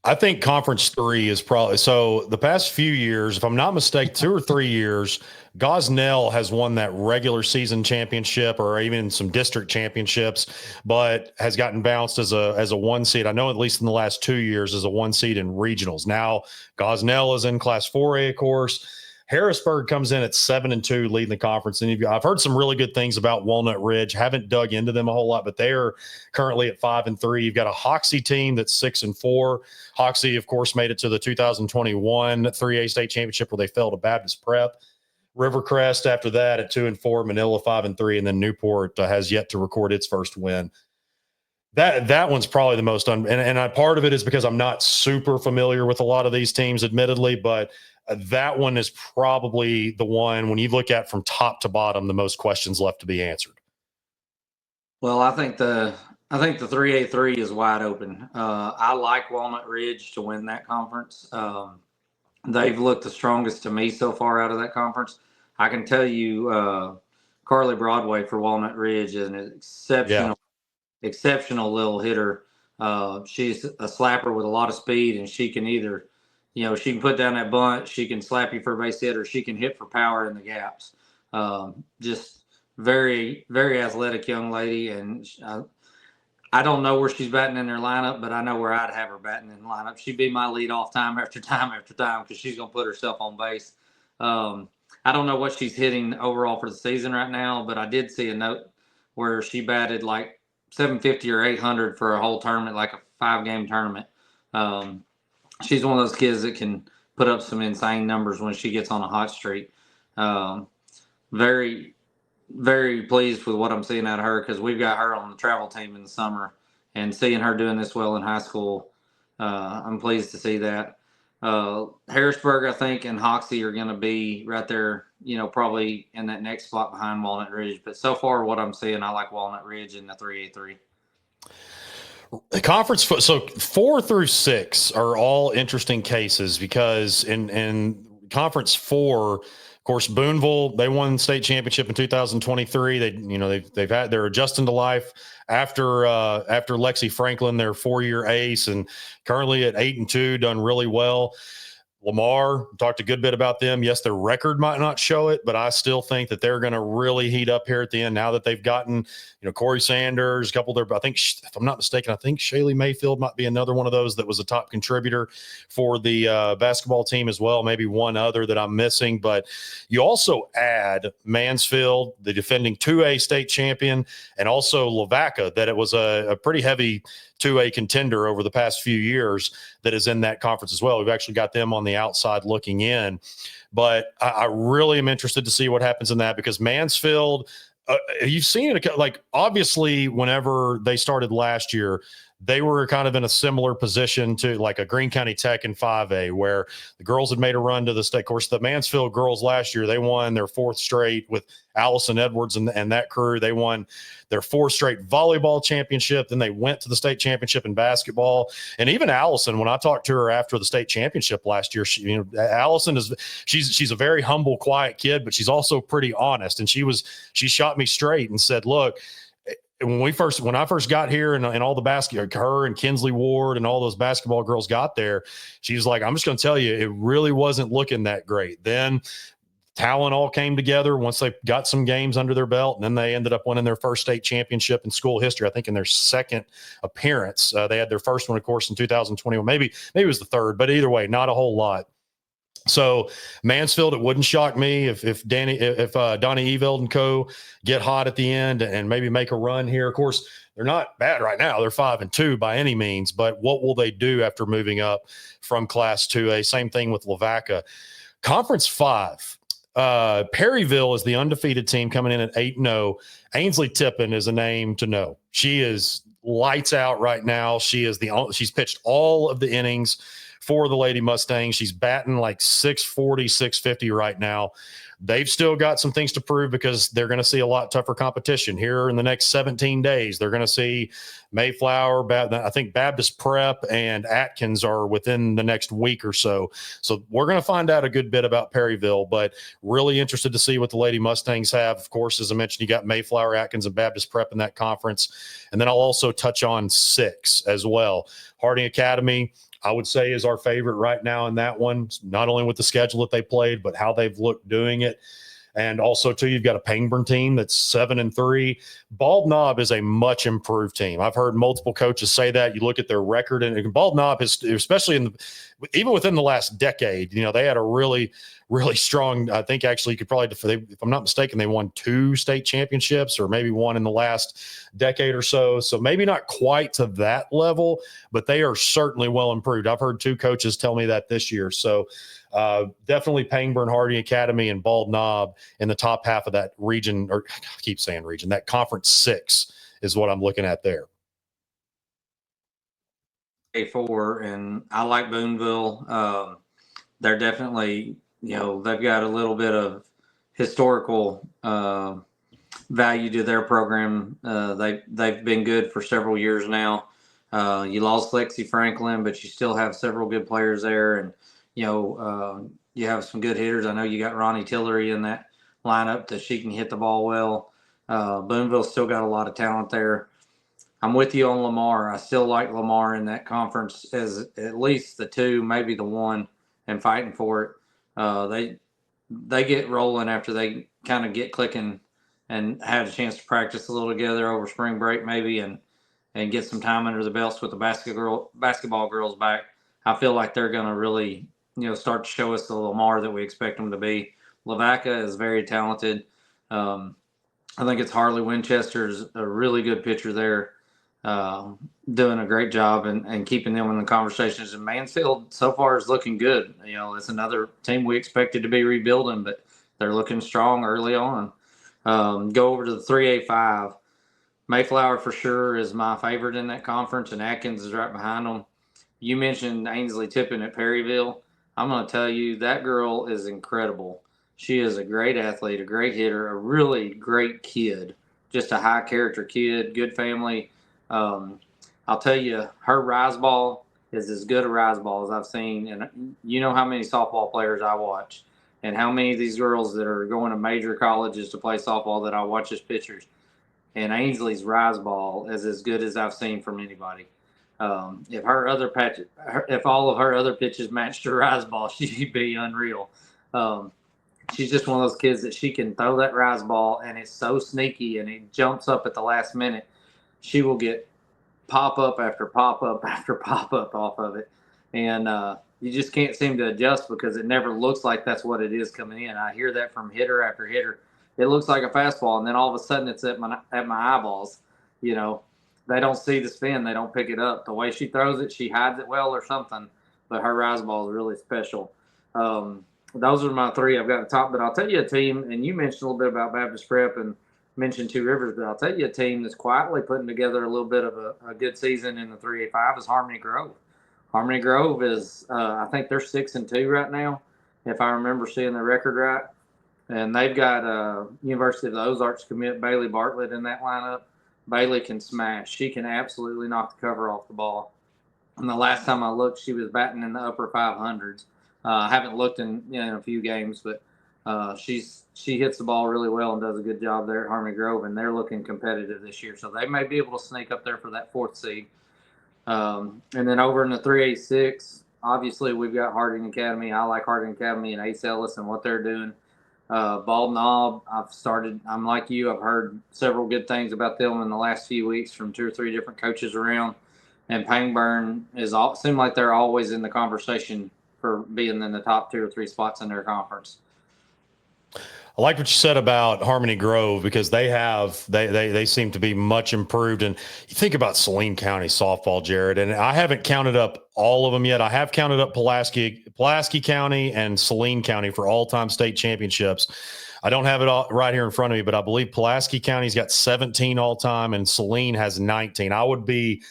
I think Conference 3 is probably – so the past few years, if I'm not mistaken, 2 or 3 years, Gosnell has won that regular season championship or even some district championships, but has gotten bounced as a 1 seed. I know at least in the last 2 years as a 1 seed in regionals. Now Gosnell is in Class 4A, of course. Harrisburg comes in at 7-2, leading the conference. And I've heard some really good things about Walnut Ridge. Haven't dug into them a whole lot, but they're currently at 5-3. You've got a Hoxie team that's 6-4. Hoxie, of course, made it to the 2021 3A state championship where they fell to Baptist Prep. Rivercrest after that at 2-4. Manila 5-3, and then Newport has yet to record its first win. That one's probably the most and part of it is because I'm not super familiar with a lot of these teams, admittedly, but that one is probably the one when you look at from top to bottom, the most questions left to be answered. Well, I think the 3A3 is wide open. I like Walnut Ridge to win that conference. They've looked the strongest to me so far out of that conference. I can tell you, Carly Broadway for Walnut Ridge is an exceptional little hitter. She's a slapper with a lot of speed, and she can either, she can put down that bunt, she can slap you for a base hit, or she can hit for power in the gaps. Just very, very athletic young lady, and I don't know where she's batting in their lineup, but I know where I'd have her batting in the lineup. She'd be my leadoff time after time after time because she's going to put herself on base. I don't know what she's hitting overall for the season right now, but I did see a note where she batted like 750 or 800 for a whole tournament, like a 5-game tournament. She's one of those kids that can put up some insane numbers when she gets on a hot streak. Very, very pleased with what I'm seeing out of her because we've got her on the travel team in the summer, and seeing her doing this well in high school, I'm pleased to see that. Harrisburg, I think, and Hoxie are going to be right there, probably in that next spot behind Walnut Ridge. But so far, what I'm seeing, I like Walnut Ridge in the 3A3. The conference, so 4 through 6 are all interesting cases because in Conference 4, of course, Boonville, they won the state championship in 2023. They're adjusting to life after Lexi Franklin, their 4-year ace, and currently at 8-2, done really well. Lamar, talked a good bit about them. Yes, their record might not show it, but I still think that they're going to really heat up here at the end now that they've gotten, Corey Sanders, a couple of their, I think, if I'm not mistaken, I think Shaylee Mayfield might be another one of those that was a top contributor for the basketball team as well. Maybe one other that I'm missing, but you also add Mansfield, the defending 2A state champion, and also Lavaca, that it was a pretty heavy 2A contender over the past few years that is in that conference as well. We've actually got them on the outside looking in, but I really am interested to see what happens in that, because Mansfield, you've seen it, like, obviously whenever they started last year, they were kind of in a similar position to like a Greene County Tech in 5A, where the girls had made a run to the state. Of course, the Mansfield girls last year, they won their 4th straight with Allison Edwards and that crew. They won their 4th straight volleyball championship. Then they went to the state championship in basketball. And even Allison, when I talked to her after the state championship last year, Allison she's a very humble, quiet kid, but she's also pretty honest. And she shot me straight and said, look, when I first got here and all the her and Kinsley Ward and all those basketball girls got there, she was like, I'm just going to tell you, it really wasn't looking that great. Then talent all came together once they got some games under their belt, and then they ended up winning their first state championship in school history, I think in their 2nd appearance. They had their first one, of course, in 2021. Maybe it was the 3rd, but either way, not a whole lot. So Mansfield, it wouldn't shock me if Donnie Eveld and co get hot at the end and maybe make a run here. Of course, they're not bad right now. They're 5-2 by any means, but what will they do after moving up from Class 2A? Same thing with Lavaca. Conference 5. Perryville is the undefeated team coming in at 8-0. Ainsley Tippin is a name to know. She is lights out right now. She's pitched all of the innings for the Lady Mustangs. She's batting like 640, 650 right now. They've still got some things to prove, because they're going to see a lot tougher competition here in the next 17 days. They're going to see Mayflower, I think Baptist Prep and Atkins are within the next week or so. So we're going to find out a good bit about Perryville, but really interested to see what the Lady Mustangs have. Of course, as I mentioned, you got Mayflower, Atkins, and Baptist Prep in that conference. And then I'll also touch on 6 as well. Harding Academy, I would say, is our favorite right now in that one, not only with the schedule that they played, but how they've looked doing it. And also, too, you've got a Pangburn team that's 7-3. Bald Knob is a much improved team. I've heard multiple coaches say that. You look at their record, and Bald Knob is, especially even within the last decade, they had a really, really strong. I think actually you could probably, if I'm not mistaken, they won 2 state championships, or maybe one in the last decade or so. So maybe not quite to that level, but they are certainly well improved. I've heard 2 coaches tell me that this year. So definitely Pangburn, Harding Academy, and Bald Knob in the top half of that region, or I keep saying region, that conference 6 is what I'm looking at there. A4, and I like Boonville. They're definitely, they've got a little bit of historical value to their program. They've been good for several years now. You lost Lexi Franklin, but you still have several good players there, and you have some good hitters. I know you got Ronnie Tillery in that lineup that she can hit the ball well. Boonville's still got a lot of talent there. I'm with you on Lamar. I still like Lamar in that conference as at least the 2, maybe the 1, and fighting for it. They get rolling after they kind of get clicking and had a chance to practice a little together over spring break maybe, and get some time under the belts with the basketball girls back. I feel like they're going to really start to show us the Lamar that we expect them to be. Lavaca is very talented. I think it's Harley Winchester's a really good pitcher there, doing a great job and keeping them in the conversations. And Mansfield so far is looking good. It's another team we expected to be rebuilding, but they're looking strong early on. Go over to the 3A5. Mayflower for sure is my favorite in that conference, and Atkins is right behind them. You mentioned Ainsley Tippin at Perryville. I'm going to tell you, that girl is incredible. She is a great athlete, a great hitter, a really great kid, just a high character kid, good family. I'll tell you, her rise ball is as good a rise ball as I've seen. And you know how many softball players I watch, and how many of these girls that are going to major colleges to play softball that I watch as pitchers. and Ainsley's rise ball is as good as I've seen from anybody. If all of her other pitches matched her rise ball, she'd be unreal. She's just one of those kids that she can throw that rise ball, and it's so sneaky, and it jumps up at the last minute. She will get pop up after pop up after pop up off of it, and you just can't seem to adjust because it never looks like that's what it is coming in. I hear that from hitter after hitter. It looks like a fastball, and then all of a sudden it's at my eyeballs. You know, they don't see the spin, they don't pick it up. The way she throws it, she hides it well or something. But her rise ball is really special. Those are my three I've got at the top. But I'll tell you a team, and you mentioned a little bit about Baptist Prep and mentioned Two Rivers, but I'll tell you a team that's quietly putting together a little bit of a good season in the 3A5 is Harmony Grove. Harmony Grove is, I think they're 6-2 right now, if I remember seeing the record right. And they've got University of the Ozarks commit Bailey Bartlett in that lineup. Bailey can smash. She can absolutely knock the cover off the ball. And the last time I looked, she was batting in the upper 500s. I haven't looked in a few games, but she hits the ball really well and does a good job there at Harmony Grove, and they're looking competitive this year. So they may be able to sneak up there for that 4th seed. And then over in the 3A6, obviously we've got Harding Academy. I like Harding Academy and Ace Ellis and what they're doing. Bald Knob, I'm like you, I've heard several good things about them in the last few weeks from 2 or 3 different coaches around. And Pangburn seem like they're always in the conversation for being in the top 2 or 3 spots in their conference. I like what you said about Harmony Grove because they seem to be much improved. And you think about Saline County softball, Jared, and I haven't counted up all of them yet. I have counted up Pulaski County and Saline County for all-time state championships. I don't have it all right here in front of me, but I believe Pulaski County's got 17 all-time and Saline has 19. I would be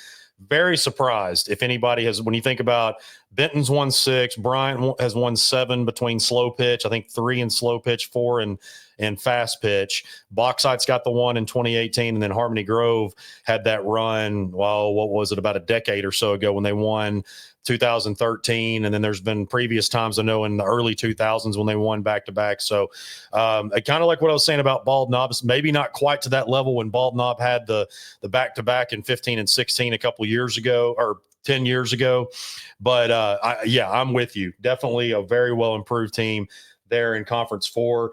very surprised if anybody has, when you think about Benton's won 6, Bryant has won 7 between slow pitch, I think 3 in slow pitch, 4 in fast pitch. Bauxite's got the 1 in 2018, and then Harmony Grove had that run, well, what was it, about a decade or so ago when they won 2013, and then there's been previous times I know in the early 2000s when they won back-to-back. So kind of like what I was saying about Bald Knob, maybe not quite to that level when Bald Knob had the back-to-back in 15 and 16 a couple years ago, or 10 years ago. But I'm with you. Definitely a very well improved team there in Conference 4.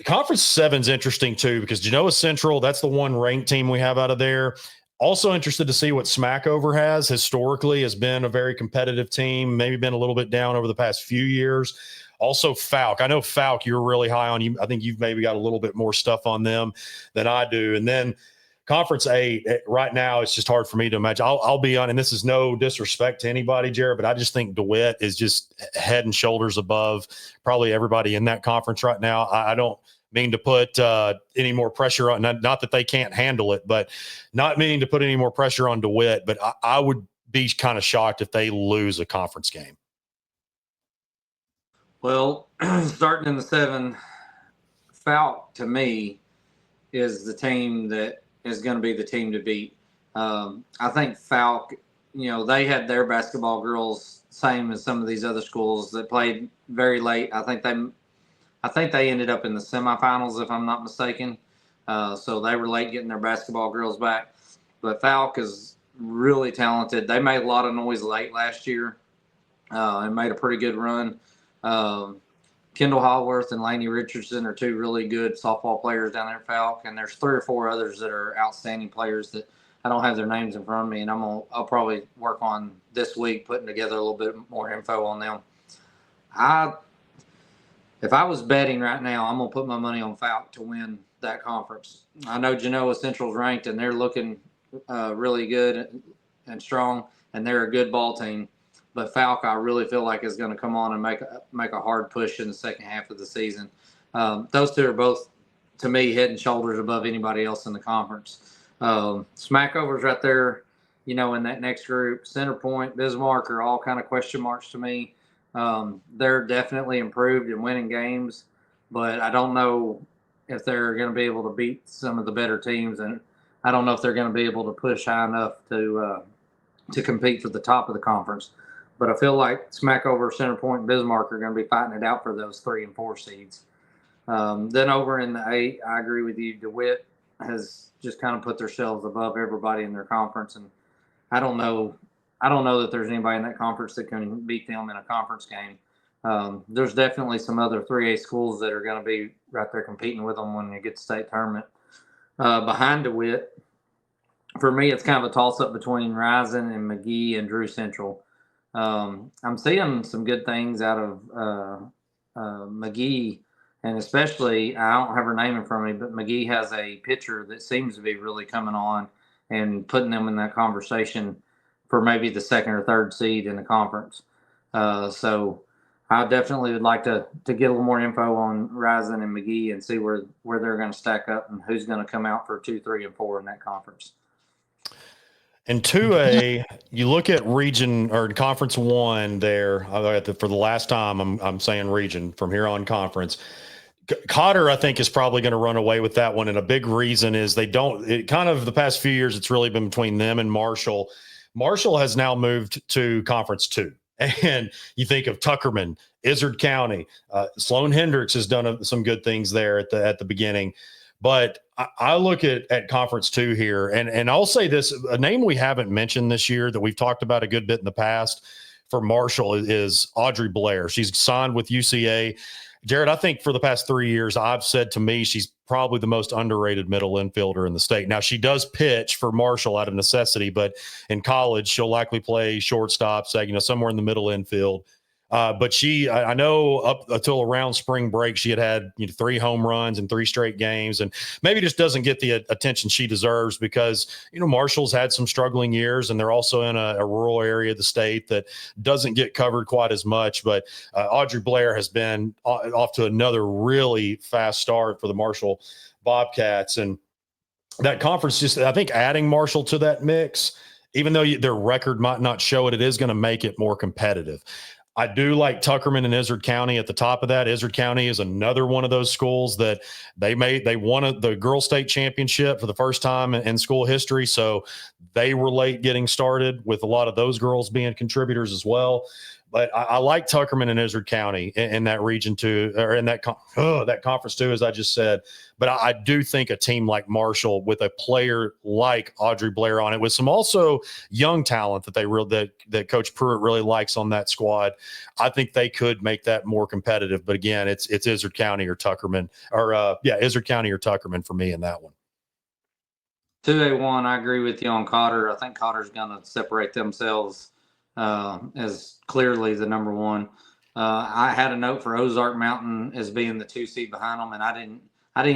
Conference 7 is interesting too, because Genoa Central, that's the one ranked team we have out of there. Also interested to see what Smackover has been a very competitive team, maybe been a little bit down over the past few years. Also Falk. I know Falk, you're really high on you. I think you've maybe got a little bit more stuff on them than I do. And then Conference 8, right now, it's just hard for me to imagine. I'll be on, and this is no disrespect to anybody, Jared, but I just think DeWitt is just head and shoulders above probably everybody in that conference right now. I don't mean to put any more pressure on, not that they can't handle it, but not meaning to put any more pressure on DeWitt, but I would be kind of shocked if they lose a conference game. Well, starting in the 7, Falk to me is the team that is going to be the team to beat. I think Falk, they had their basketball girls same as some of these other schools that played very late. I think they ended up in the semifinals, if I'm not mistaken. So they were late getting their basketball girls back. But Falk is really talented. They made a lot of noise late last year and made a pretty good run. Kendall Hallworth and Lainey Richardson are 2 really good softball players down there at Falk, and there's 3 or 4 others that are outstanding players that I don't have their names in front of me, and I'll probably work on this week putting together a little bit more info on them. If I was betting right now, I'm gonna put my money on Falk to win that conference. I know Genoa Central's ranked, and they're looking really good and strong, and they're a good ball team. But Falk, I really feel like is going to come on and make a hard push in the second half of the season. Those 2 are both, to me, head and shoulders above anybody else in the conference. Smackover's right there, in that next group. Center Point, Bismarck are all kind of question marks to me. They're definitely improved in winning games, but I don't know if they're going to be able to beat some of the better teams, and I don't know if they're going to be able to push high enough to compete for the top of the conference. But I feel like Smackover, Center Point, and Bismarck are going to be fighting it out for those 3 and 4 seeds. Then over in the 8, I agree with you. DeWitt has just kind of put themselves above everybody in their conference, and I don't know that there's anybody in that conference that can beat them in a conference game. There's definitely some other 3A schools that are going to be right there competing with them when they get to state tournament. Behind DeWitt, for me, it's kind of a toss-up between Rising and McGee and Drew Central. I'm seeing some good things out of McGee, and especially, I don't have her name in front of me, but McGee has a pitcher that seems to be really coming on and putting them in that conversation for maybe the second or third seed in the conference. So I definitely would like to get a little more info on Rising and McGee and see where they're going to stack up and who's going to come out for 2, 3, and 4 in that conference. And 2A, you look at region or conference 1 there for the last time, I'm saying region from here on conference. Cotter, I think, is probably going to run away with that one. And a big reason is the past few years, it's really been between them and Marshall. Marshall has now moved to conference 2. And you think of Tuckerman, Izard County, Sloan Hendricks has done some good things there at the beginning. But I look at conference 2 here, and I'll say this, a name we haven't mentioned this year that we've talked about a good bit in the past for Marshall is Audrey Blair. She's signed with UCA. Jared, I think for the past 3 years, I've said to me, she's probably the most underrated middle infielder in the state. Now, she does pitch for Marshall out of necessity, but in college, she'll likely play shortstop, somewhere in the middle infield. But I know up until around spring break, she had 3 home runs in 3 straight games, and maybe just doesn't get the attention she deserves because, Marshall's had some struggling years, and they're also in a rural area of the state that doesn't get covered quite as much. But Audrey Blair has been off to another really fast start for the Marshall Bobcats. And that conference, I think adding Marshall to that mix, even though their record might not show it, it is going to make it more competitive. I do like Tuckerman and Izard County at the top of that. Izard County is another one of those schools that they won the girls state championship for the first time in school history. So they were late getting started with a lot of those girls being contributors as well. But I like Tuckerman and Izard County in that region too, or in that conference too, as I just said. But I do think a team like Marshall with a player like Audrey Blair on it, with some also young talent that Coach Pruitt really likes on that squad, I think they could make that more competitive. But again, it's Izard County or Tuckerman, Izard County or Tuckerman for me in that one. 2A1, I agree with you on Cotter. I think Cotter's going to separate themselves as clearly the number 1. I had a note for Ozark Mountain as being the 2 seed behind them, and I didn't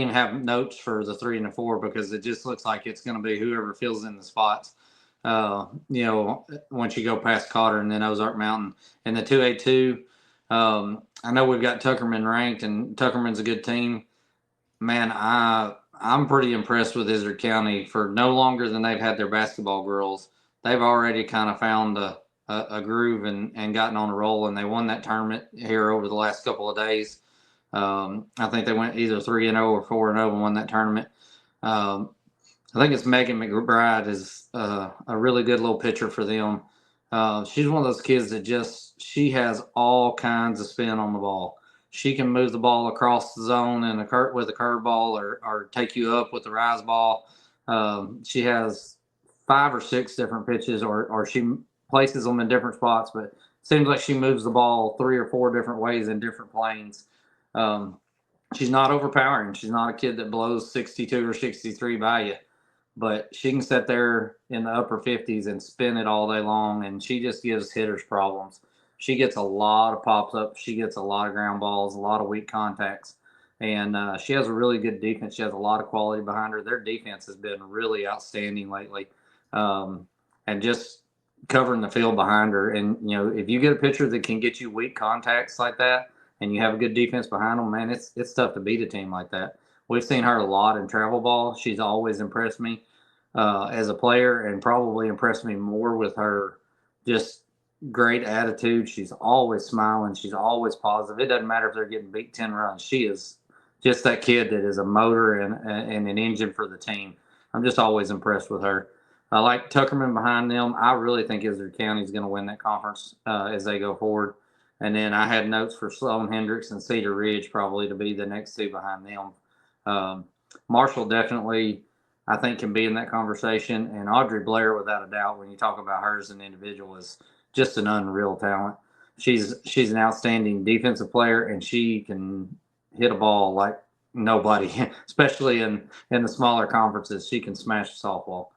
even have notes for the 3 and the 4 because it just looks like it's going to be whoever fills in the spots. Once you go past Cotter and then Ozark Mountain and the 2A2. I know we've got Tuckerman ranked, and Tuckerman's a good team. Man, I'm pretty impressed with Izard County. For no longer than they've had their basketball girls, they've already kind of found a groove and gotten on a roll, and they won that tournament here over the last couple of days. I think they went either 3-0 or 4-0 and won that tournament. I think it's Megan McBride is a really good little pitcher for them. She's one of those kids that she has all kinds of spin on the ball. She can move the ball across the zone with a curveball or take you up with the rise ball. She has 5 or 6 different pitches, or she places them in different spots, but it seems like she moves the ball 3 or 4 different ways in different planes. She's not overpowering. She's not a kid that blows 62 or 63 by you, but she can sit there in the upper 50s and spin it all day long, and she just gives hitters problems. She gets a lot of pops-ups. She gets a lot of ground balls, a lot of weak contacts, and she has a really good defense. She has a lot of quality behind her. Their defense has been really outstanding lately, and just covering the field behind her. And, if you get a pitcher that can get you weak contacts like that and you have a good defense behind them, man, it's tough to beat a team like that. We've seen her a lot in travel ball. She's always impressed me as a player, and probably impressed me more with her just great attitude. She's always smiling. She's always positive. It doesn't matter if they're getting beat 10 runs. She is just that kid that is a motor and an engine for the team. I'm just always impressed with her. I like Tuckerman behind them. I really think Izard County is going to win that conference as they go forward. And then I had notes for Sloan Hendricks and Cedar Ridge probably to be the next 2 behind them. Marshall definitely I think can be in that conversation. And Audrey Blair, without a doubt, when you talk about her as an individual, is just an unreal talent. She's an outstanding defensive player, and she can hit a ball like nobody, especially in the smaller conferences. She can smash a softball.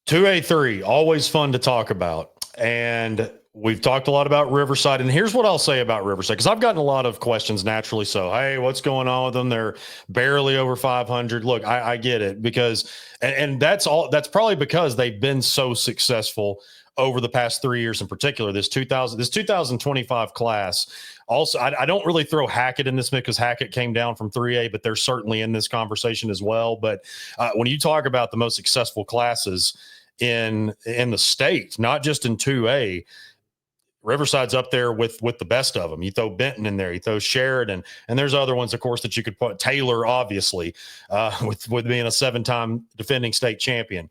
2A3, always fun to talk about. And we've talked a lot about Riverside. And here's what I'll say about Riverside, because I've gotten a lot of questions naturally. So, hey, what's going on with them? They're barely over 500. Look, I get it, because, and that's probably because they've been so successful over the past 3 years in particular. This 2025 class. Also, I don't really throw Hackett in this mix because Hackett came down from 3A, but they're certainly in this conversation as well. But when you talk about the most successful classes in the state, not just in 2A, Riverside's up there with the best of them. You throw Benton in there, you throw Sheridan, and there's other ones, of course, that you could put. Taylor, obviously, with being a 7-time defending state champion.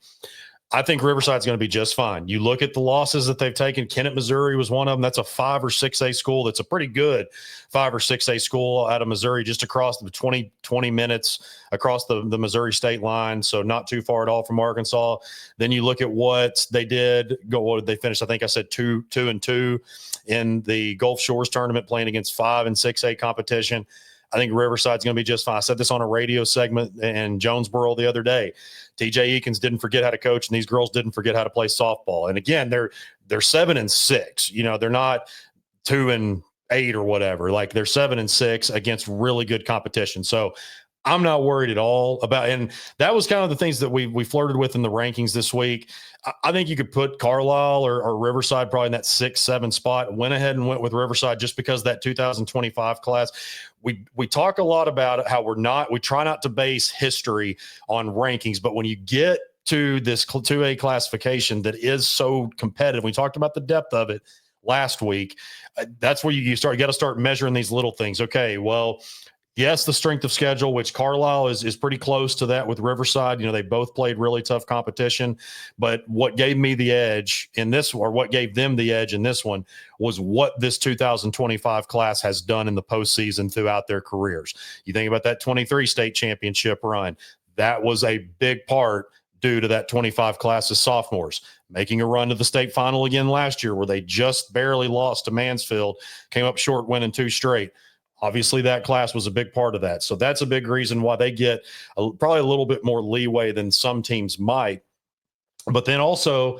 I think Riverside's going to be just fine. You look at the losses that they've taken. Kennett, Missouri was one of them. That's a 5 or 6A school. That's a pretty good 5 or 6A school out of Missouri, just across the 20 minutes across the Missouri state line. So not too far at all from Arkansas. Then you look at what they did. What did they finish? I think I said 2-2 in the Gulf Shores tournament, playing against 5 and 6A competition. I think Riverside's going to be just fine. I said this on a radio segment in Jonesboro the other day. TJ Eakins didn't forget how to coach, and these girls didn't forget how to play softball. And again, they're 7-6. You know, they're not 2-8 or whatever. Like, they're 7-6 against really good competition. So I'm not worried at all about, and that was kind of the things that we flirted with in the rankings this week. I think you could put Carlisle or Riverside probably in that 6-7 spot. Went ahead and went with Riverside just because that 2025 class. We talk a lot about how we try not to base history on rankings, but when you get to this 2A classification that is so competitive, we talked about the depth of it last week. That's where you got to start measuring these little things. Okay, well, yes, the strength of schedule, which Carlisle is pretty close to that with Riverside. You know, they both played really tough competition. But what gave me the edge in this, or what gave them the edge in this one, was what this 2025 class has done in the postseason throughout their careers. You think about that 23 state championship run. That was a big part due to that 25 class of sophomores making a run to the state final again last year, where they just barely lost to Mansfield, came up short, winning 2 straight. Obviously, that class was a big part of that. So that's a big reason why they get probably a little bit more leeway than some teams might. But then also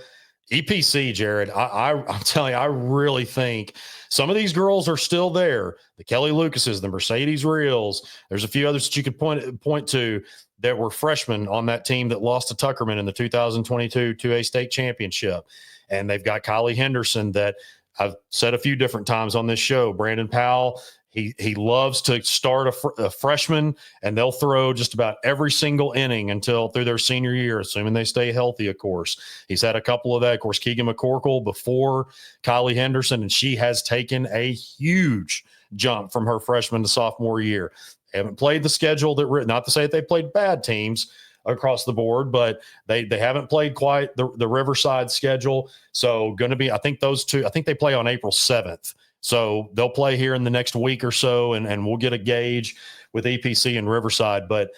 EPC, Jared, I'm telling you, I really think some of these girls are still there. The Kelly Lucases, the Mercedes Reels. There's a few others that you could point to that were freshmen on that team that lost to Tuckerman in the 2022 2A state championship. And they've got Kylie Henderson that I've said a few different times on this show. Brandon Powell, He loves to start a freshman, and they'll throw just about every single inning until through their senior year, assuming they stay healthy, of course. He's had a couple of that. Of course, Keegan McCorkle before Kylie Henderson, and she has taken a huge jump from her freshman to sophomore year. They haven't played the schedule not to say that they played bad teams across the board, but they haven't played quite the Riverside schedule. So going to be, I think those two, I think they play on April 7th. So they'll play here in the next week or so, and we'll get a gauge with EPC and Riverside. But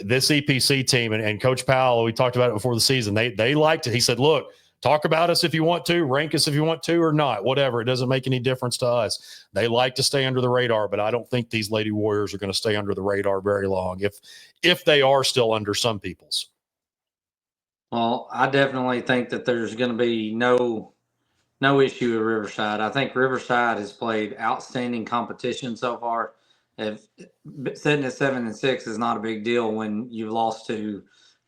this EPC team and Coach Powell, we talked about it before the season, they liked it. He said, look, talk about us if you want to, rank us if you want to or not, whatever. It doesn't make any difference to us. They like to stay under the radar, but I don't think these Lady Warriors are going to stay under the radar very long, if they are still under some people's. Well, I definitely think that there's going to be no issue with Riverside. I think Riverside has played outstanding competition so far. If sitting at 7-6 is not a big deal when you've lost to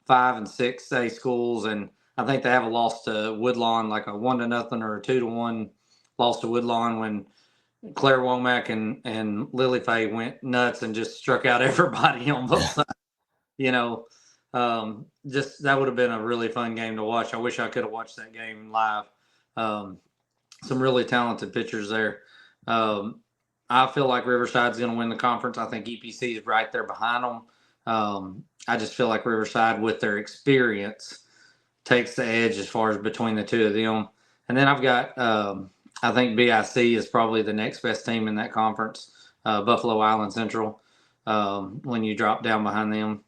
5 and 6A schools, and I think they have a loss to Woodlawn, like a 1-0 or a 2-1 loss to Woodlawn, when Claire Womack and Lily Faye went nuts and just struck out everybody on both sides. You know, just that would have been a really fun game to watch. I wish I could have watched that game live. Some really talented pitchers there. I feel like Riverside's going to win the conference. I think EPC is right there behind them. I just feel like Riverside, with their experience, takes the edge as far as between the two of them. And then I've got, I think BIC is probably the next best team in that conference, Buffalo Island Central, when you drop down behind them.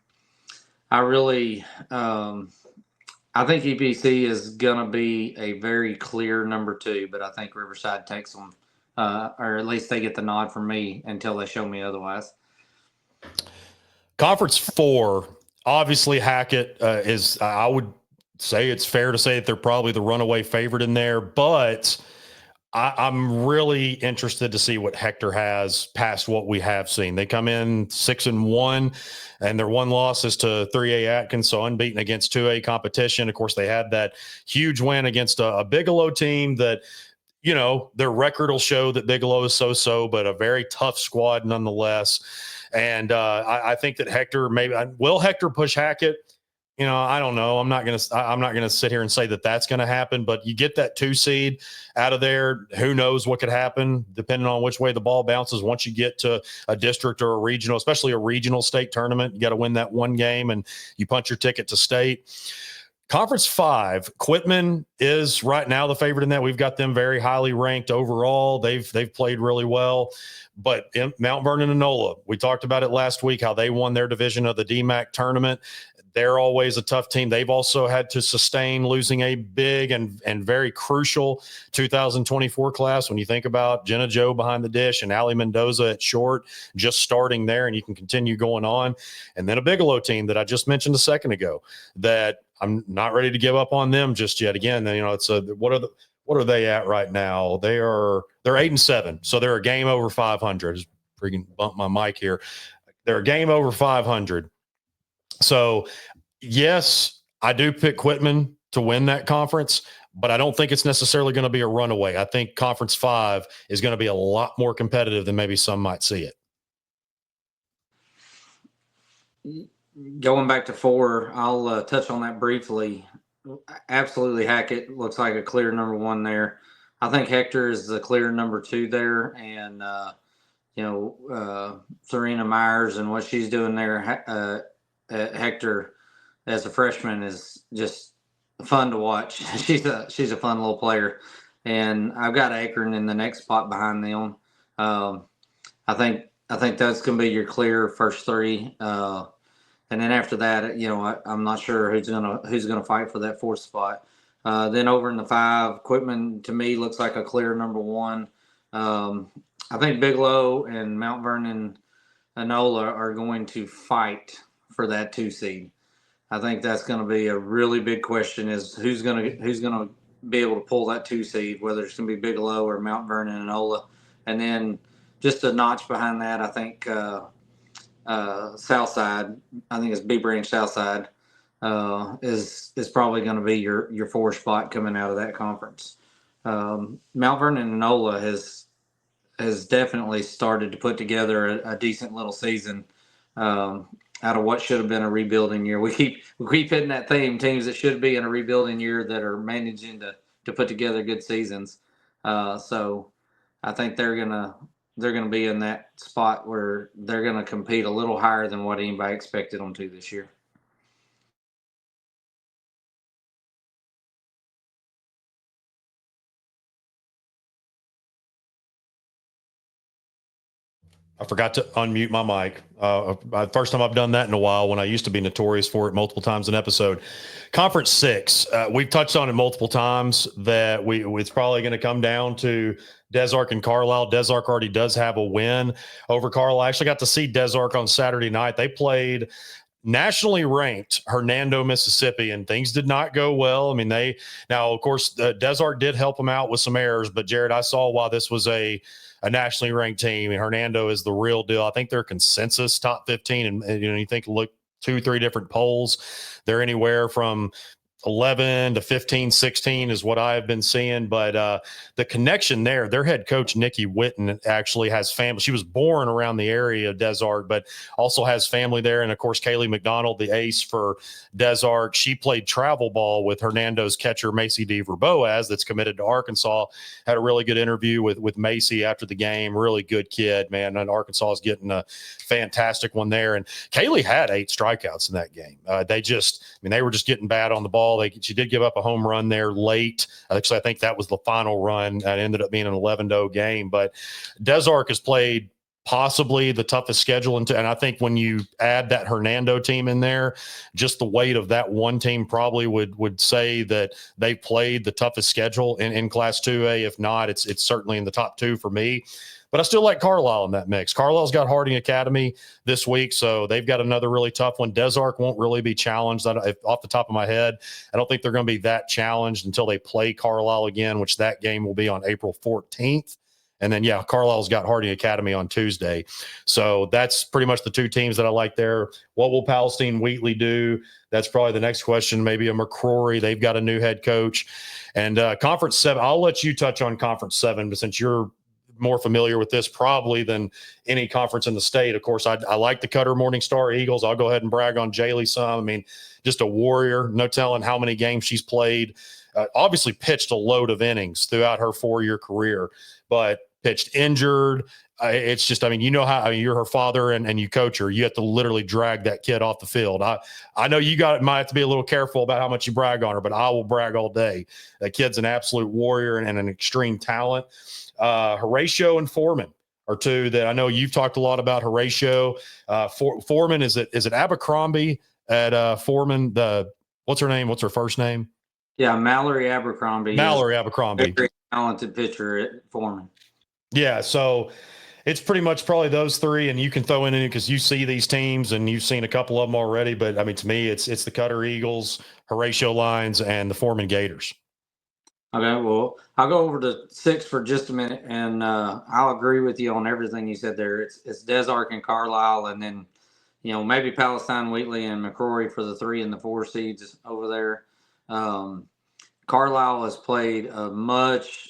I really, I think EPC is going to be a very clear number 2, but I think Riverside takes them, or at least they get the nod from me until they show me otherwise. Conference 4, obviously Hackett is, I would say it's fair to say that they're probably the runaway favorite in there, but I'm really interested to see what Hector has past what we have seen. They come in 6-1, and their one loss is to 3A Atkins, so unbeaten against 2A competition. Of course, they had that huge win against a Bigelow team that, you know, their record will show that Bigelow is so-so, but a very tough squad nonetheless. And I think that Hector will Hector push Hackett? You know, I don't know. I'm not gonna sit here and say that that's going to happen. But you get that 2 seed out of there. Who knows what could happen depending on which way the ball bounces. Once you get to a district or a regional, especially a regional state tournament, you got to win that one game and you punch your ticket to state. Conference 5, Quitman is right now the favorite in that. We've got them very highly ranked overall. They've played really well. But in Mount Vernon and NOLA, we talked about it last week, how they won their division of the DMAC tournament. They're always a tough team. They've also had to sustain losing a big and very crucial 2024 class. When you think about Jenna Joe behind the dish and Allie Mendoza at short, just starting there, and you can continue going on. And then a Bigelow team that I just mentioned a second ago that I'm not ready to give up on them just yet. Again, you know, it's what are they at right now? They're 8-7, so they're a game over 500. Just freaking bump my mic here. They're a game over 500. So, yes, I do pick Quitman to win that conference, but I don't think it's necessarily going to be a runaway. I think Conference 5 is going to be a lot more competitive than maybe some might see it. Going back to 4, I'll touch on that briefly. Absolutely, Hackett looks like a clear number 1 there. I think Hector is the clear number 2 there, and Serena Myers and what she's doing there. Hector, as a freshman, is just fun to watch. She's a fun little player, and I've got Akron in the next spot behind them. I think that's going to be your clear first 3. And then after that, you know, I'm not sure who's gonna fight for that 4th spot. Then over in the 5, Quitman to me looks like a clear number 1. I think Bigelow and Mount Vernon and NOLA are going to fight for that 2 seed. I think that's going to be a really big question: is who's going to be able to pull that 2 seed, whether it's going to be Bigelow or Mount Vernon and NOLA. And then just a notch behind that, I think Southside, I think it's B Branch Southside, is probably going to be your 4th spot coming out of that conference. Mount Vernon and NOLA has definitely started to put together a decent little season out of what should have been a rebuilding year. We keep hitting that theme: teams that should be in a rebuilding year that are managing to put together good seasons. So I think they're gonna be in that spot where they're gonna compete a little higher than what anybody expected them to this year. I forgot to unmute my mic. First time I've done that in a while, when I used to be notorious for it multiple times an episode. Conference 6, we've touched on it multiple times that it's probably going to come down to Desark and Carlisle. Desark already does have a win over Carlisle. I actually got to see Desark on Saturday night. They played nationally ranked Hernando, Mississippi, and things did not go well. I mean, of course, Desark did help them out with some errors, but Jared, I saw why this was a nationally ranked team, and Hernando is the real deal. I think they're consensus top 15, and you think look 2-3 different polls, they're anywhere from 11 to 15, 16 is what I've been seeing. But the connection there, their head coach, Nikki Witten, actually has family. She was born around the area of Desark, but also has family there. And of course, Kaylee McDonald, the ace for Desark, she played travel ball with Hernando's catcher, Macy DeVer-Boaz, that's committed to Arkansas. Had a really good interview with Macy after the game. Really good kid, man. And Arkansas is getting a fantastic one there. And Kaylee had 8 strikeouts in that game. They were just getting bad on the ball. She did give up a home run there late. Actually, I think that was the final run. It ended up being an 11-0 game. But Desark has played possibly the toughest schedule. And I think when you add that Hernando team in there, just the weight of that one team probably would say that they played the toughest schedule in Class 2A. If not, it's certainly in the top two for me. But I still like Carlisle in that mix. Carlisle's got Harding Academy this week, so they've got another really tough one. Des Arc won't really be challenged. Off the top of my head, I don't think they're going to be that challenged until they play Carlisle again, which that game will be on April 14th. And then, Carlisle's got Harding Academy on Tuesday. So that's pretty much the two teams that I like there. What will Palestine Wheatley do? That's probably the next question. Maybe a McCrory. They've got a new head coach. And Conference 7, I'll let you touch on Conference 7, but since you're more familiar with this probably than any conference in the state. Of course, I like the Cutter Morningstar Eagles. I'll go ahead and brag on Jaylee some. I mean, just a warrior. No telling how many games she's played. Obviously pitched a load of innings throughout her 4-year career, but pitched injured. It's just, you're her father and you coach her. You have to literally drag that kid off the field. I know you might have to be a little careful about how much you brag on her, but I will brag all day. That kid's an absolute warrior and an extreme talent. Horatio and Foreman are two that I know you've talked a lot about. Horatio, Foreman, is it Abercrombie at Foreman? What's her name? What's her first name? Yeah, Mallory Abercrombie. Very talented pitcher at Foreman. Yeah, so it's pretty much probably those three, and you can throw in because you see these teams and you've seen a couple of them already. But to me, it's the Cutter Eagles, Horatio Lions, and the Foreman Gators. Okay, well, I'll go over to 6 for just a minute, and I'll agree with you on everything you said there. It's Des Arc and Carlisle, and then maybe Palestine Wheatley and McCrory for the 3 and the 4 seeds over there. Carlisle has played a much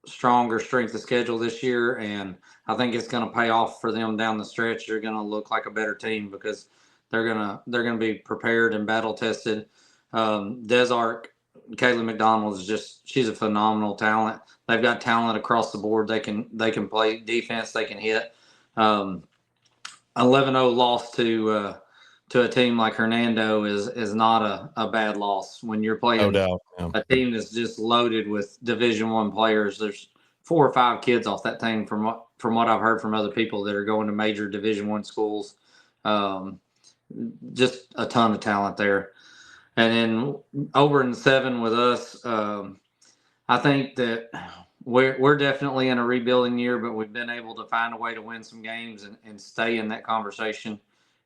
stronger strength of schedule this year, and I think it's going to pay off for them down the stretch. They're going to look like a better team because they're going to be prepared and battle tested. Des Arc, Kaylee McDonald she's a phenomenal talent. They've got talent across the board. They can play defense. They can hit. 11-0 loss to a team like Hernando is not a bad loss when you're playing a team that's just loaded with Division I players. There's 4 or 5 kids off that team from what I've heard from other people that are going to major Division I schools. Just a ton of talent there. And then over in 7 with us, I think that we're definitely in a rebuilding year, but we've been able to find a way to win some games and stay in that conversation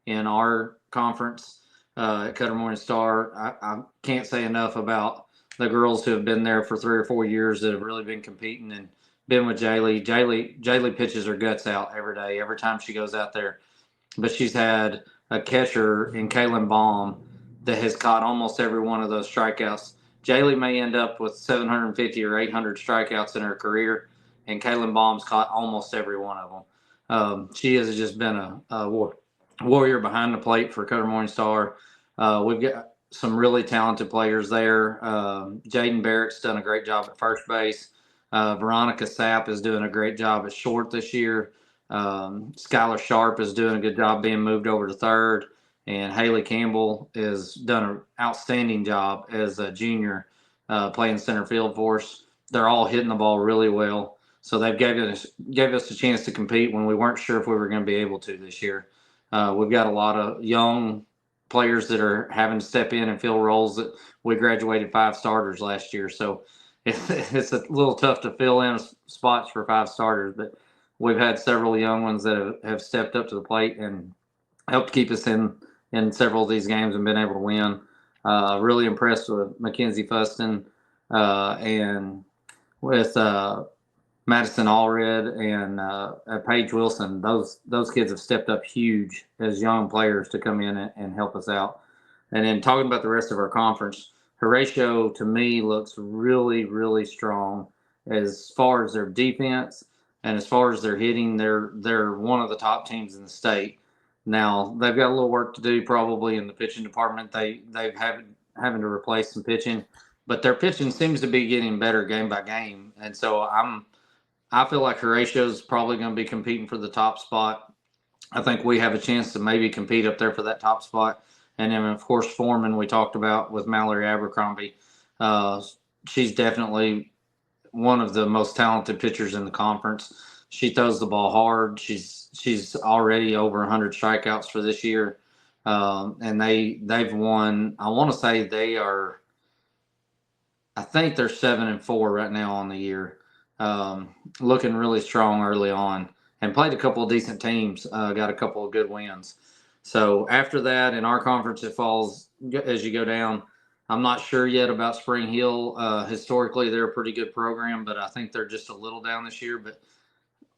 in our conference at Cutter Morningstar. I can't say enough about the girls who have been there for 3 or 4 years that have really been competing and been with Jaylee. Jaylee pitches her guts out every day, every time she goes out there. But she's had a catcher in Kaylin Baum that has caught almost every one of those strikeouts. Jaylee may end up with 750 or 800 strikeouts in her career, and Kaylin Baum's caught almost every one of them. She has just been a warrior behind the plate for Cutter Morningstar. We've got some really talented players there. Jaden Barrett's done a great job at first base. Veronica Sapp is doing a great job at short this year. Skylar Sharp is doing a good job being moved over to third. And Haley Campbell has done an outstanding job as a junior playing center field for us. They're all hitting the ball really well. So they've gave us a chance to compete when we weren't sure if we were going to be able to this year. We've got a lot of young players that are having to step in and fill roles that we graduated 5 starters last year. So it's a little tough to fill in spots for 5 starters, but we've had several young ones that have stepped up to the plate and helped keep us in several of these games and been able to win. Really impressed with Mackenzie Fuston and with Madison Allred and Paige Wilson. Those kids have stepped up huge as young players to come in and help us out. And then talking about the rest of our conference, Horatio to me looks really, really strong as far as their defense and as far as their hitting. They're one of the top teams in the state. Now they've got a little work to do probably in the pitching department. They've having to replace some pitching, but their pitching seems to be getting better game by game. And so I feel like Horatio's probably going to be competing for the top spot. I think we have a chance to maybe compete up there for that top spot. And then of course Foreman we talked about with Mallory Abercrombie. She's definitely one of the most talented pitchers in the conference. She throws the ball hard. She's already over 100 strikeouts for this year, and they've won. I want to say they are. I think they're 7-4 right now on the year, looking really strong early on, and played a couple of decent teams. Got a couple of good wins. So after that, in our conference, it falls as you go down. I'm not sure yet about Spring Hill. Historically, they're a pretty good program, but I think they're just a little down this year. But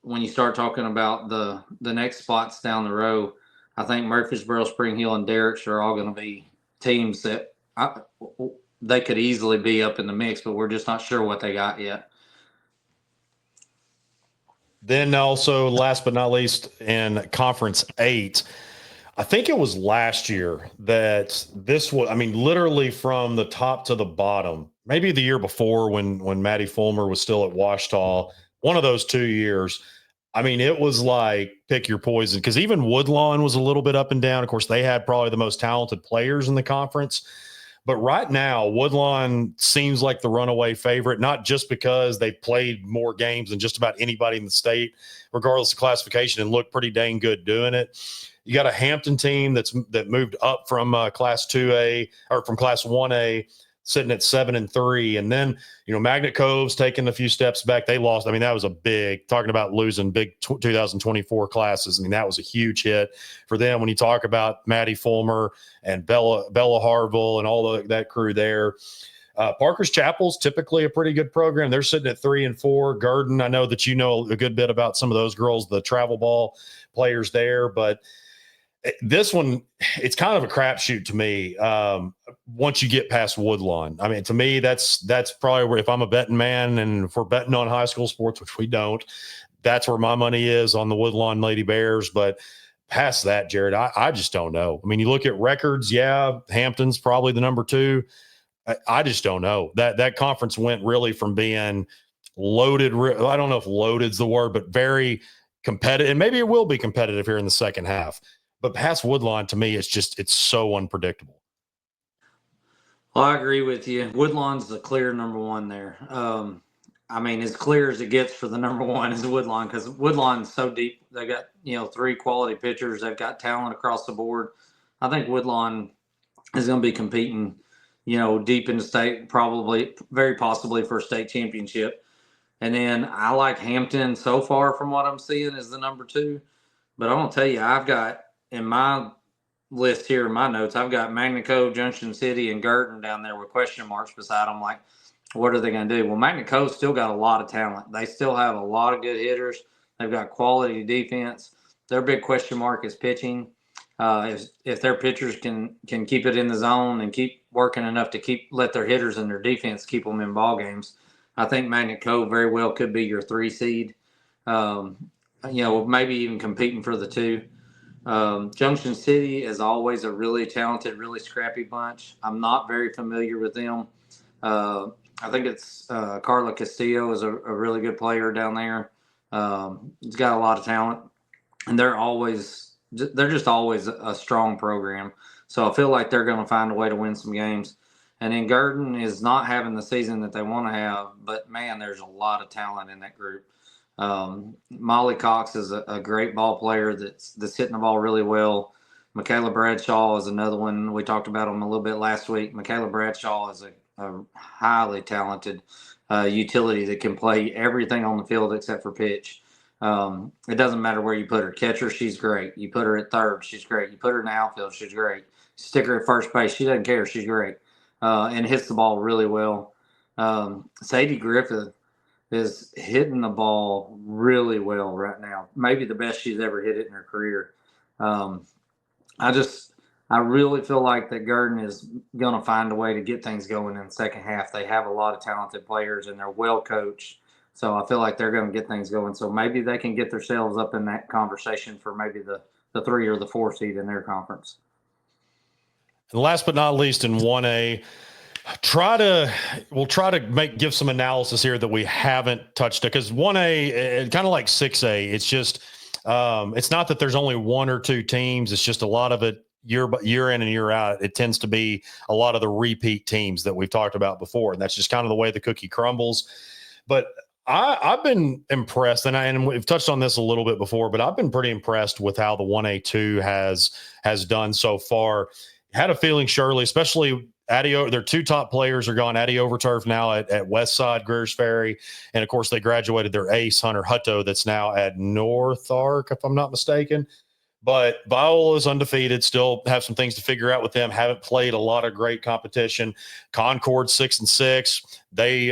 when you start talking about the next spots down the row, I think Murfreesboro, Spring Hill, and Derricks are all going to be teams that they could easily be up in the mix, but we're just not sure what they got yet. Then also, last but not least, in Conference 8, I think it was last year that this was, I mean, literally from the top to the bottom, maybe the year before when Maddie Fulmer was still at Washita, one of those 2 years. I mean, it was like pick your poison, because even Woodlawn was a little bit up and down. Of course, they had probably the most talented players in the conference. But right now, Woodlawn seems like the runaway favorite, not just because they played more games than just about anybody in the state, regardless of classification, and looked pretty dang good doing it. You got a Hampton team that moved up from Class 2A or from Class 1A, sitting at 7-3, and then Magnet Cove's taking a few steps back. They lost. I mean, that was a big, talking about losing big 2024 classes. I mean, that was a huge hit for them. When you talk about Maddie Fulmer and Bella Harville and all that crew there. Parker's Chapel's typically a pretty good program. They're sitting at 3-4. Garden, I know that you know a good bit about some of those girls, the travel ball players there, but this one, it's kind of a crapshoot to me. Once you get past Woodlawn, I mean, to me, that's probably where, if I'm a betting man and if we're betting on high school sports, which we don't, that's where my money is, on the Woodlawn Lady Bears. But past that, Jared, I just don't know. I mean, you look at records, yeah, Hampton's probably the number 2. I just don't know. That conference went really from being loaded. I don't know if loaded's the word, but very competitive. And maybe it will be competitive here in the second half. But past Woodlawn, to me, it's so unpredictable. Well, I agree with you. Woodlawn's the clear number 1 there. I mean, as clear as it gets for the number 1 is Woodlawn, because Woodlawn's so deep. They got 3 quality pitchers. They've got talent across the board. I think Woodlawn is going to be competing, deep in the state, probably, very possibly for a state championship. And then I like Hampton so far from what I'm seeing is the number 2. But I'm going to tell you, I've got in my list here in my notes, I've got Magnet Cove, Junction City, and Girton down there with question marks beside them. Like, what are they going to do? Well, Magnet Cove's still got a lot of talent. They still have a lot of good hitters. They've got quality defense. Their big question mark is pitching. If their pitchers can keep it in the zone and keep working enough to let their hitters and their defense keep them in ball games, I think Magnet Cove very well could be your 3 seed. Maybe even competing for the 2. Junction City is always a really talented, really scrappy bunch. I'm not very familiar with them. I think it's Carla Castillo is a really good player down there. He's got a lot of talent, and they're just always a strong program. So I feel like they're going to find a way to win some games. And then Girton is not having the season that they want to have, but man, there's a lot of talent in that group. Molly Cox is a great ball player that's hitting the ball really well. Michaela Bradshaw is another one. We talked about him a little bit last week. Michaela Bradshaw is a highly talented utility that can play everything on the field except for pitch. It doesn't matter where you put her. Catcher, she's great. You put her at third, she's great. You put her in the outfield, she's great. Stick her at first base, she doesn't care. She's great. And hits the ball really well. Sadie Griffith is hitting the ball really well right now. Maybe the best she's ever hit it in her career. I really feel like that Girton is going to find a way to get things going in the second half. They have a lot of talented players and they're well coached. So I feel like they're going to get things going. So maybe they can get themselves up in that conversation for maybe the 3 or the 4 seed in their conference. And last but not least, in 1A, we'll try to give some analysis here that we haven't touched, because 1A, kind of like 6A, it's just it's not that there's only 1 or 2 teams. It's just a lot of it year in and year out. It tends to be a lot of the repeat teams that we've talked about before, and that's just kind of the way the cookie crumbles. But I've been impressed, and we've touched on this a little bit before, but I've been pretty impressed with how the 1A2 has done so far. Had a feeling, Shirley, especially their two top players are gone. Addy Overturf now at Westside, Greers Ferry, and of course they graduated their ace, Hunter Hutto, that's now at North Ark, if I'm not mistaken. But Viola is undefeated, still have some things to figure out with them. Haven't played a lot of great competition. Concord 6-6. They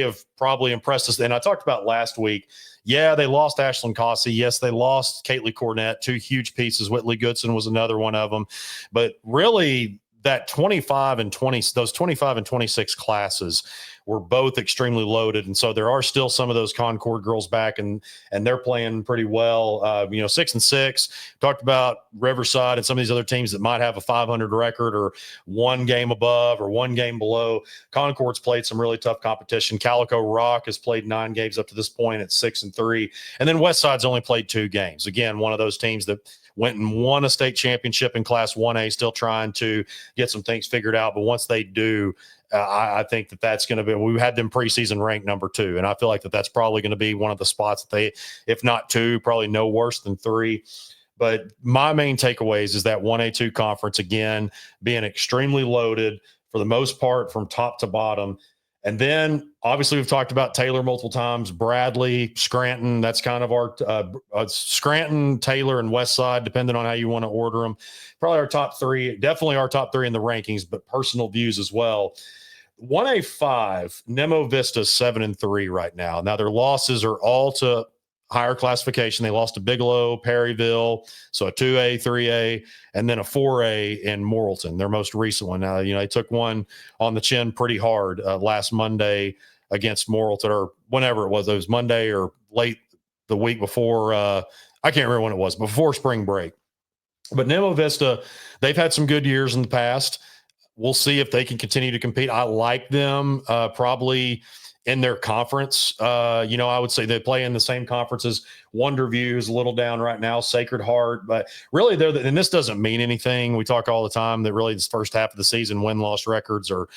have probably impressed us. And I talked about last week. Yeah, they lost Ashlyn Cossey. Yes, they lost Caitlin Cornett, two huge pieces. Whitley Goodson was another one of them. But really, that 25 and 20, those 25 and 26 classes were both extremely loaded. And so there are still some of those Concord girls back, and they're playing pretty well. 6-6. Talked about Riverside and some of these other teams that might have a 500 record or one game above or one game below. Concord's played some really tough competition. Calico Rock has played 9 games up to this point at 6-3. And then Westside's only played 2 games. Again, one of those teams that went and won a state championship in Class 1A, still trying to get some things figured out. But once they do, I think that's going to be – we had them preseason ranked number 2, and I feel like that's probably going to be one of the spots that they, if not 2, probably no worse than 3. But my main takeaways is that 1A2 conference, again, being extremely loaded for the most part from top to bottom. And then, obviously, we've talked about Taylor multiple times, Bradley, Scranton. That's kind of our Scranton, Taylor, and Westside, depending on how you want to order them. Probably our top 3, definitely our top 3 in the rankings, but personal views as well. 1A5, Nemo Vista's 7-3 right now. Now, their losses are all to higher classification. They lost to Bigelow, Perryville, so a 2A, 3A, and then a 4A in Morrilton, their most recent one. Now, they took one on the chin pretty hard last Monday against Morrilton, or whenever it was. It was Monday or late the week before. I can't remember when it was, before spring break. But Nemo Vista, they've had some good years in the past. We'll see if they can continue to compete. I like them probably in their conference. I would say they play in the same conference as Wonderview, is a little down right now, Sacred Heart. But really, and this doesn't mean anything. We talk all the time that really this first half of the season win-loss records are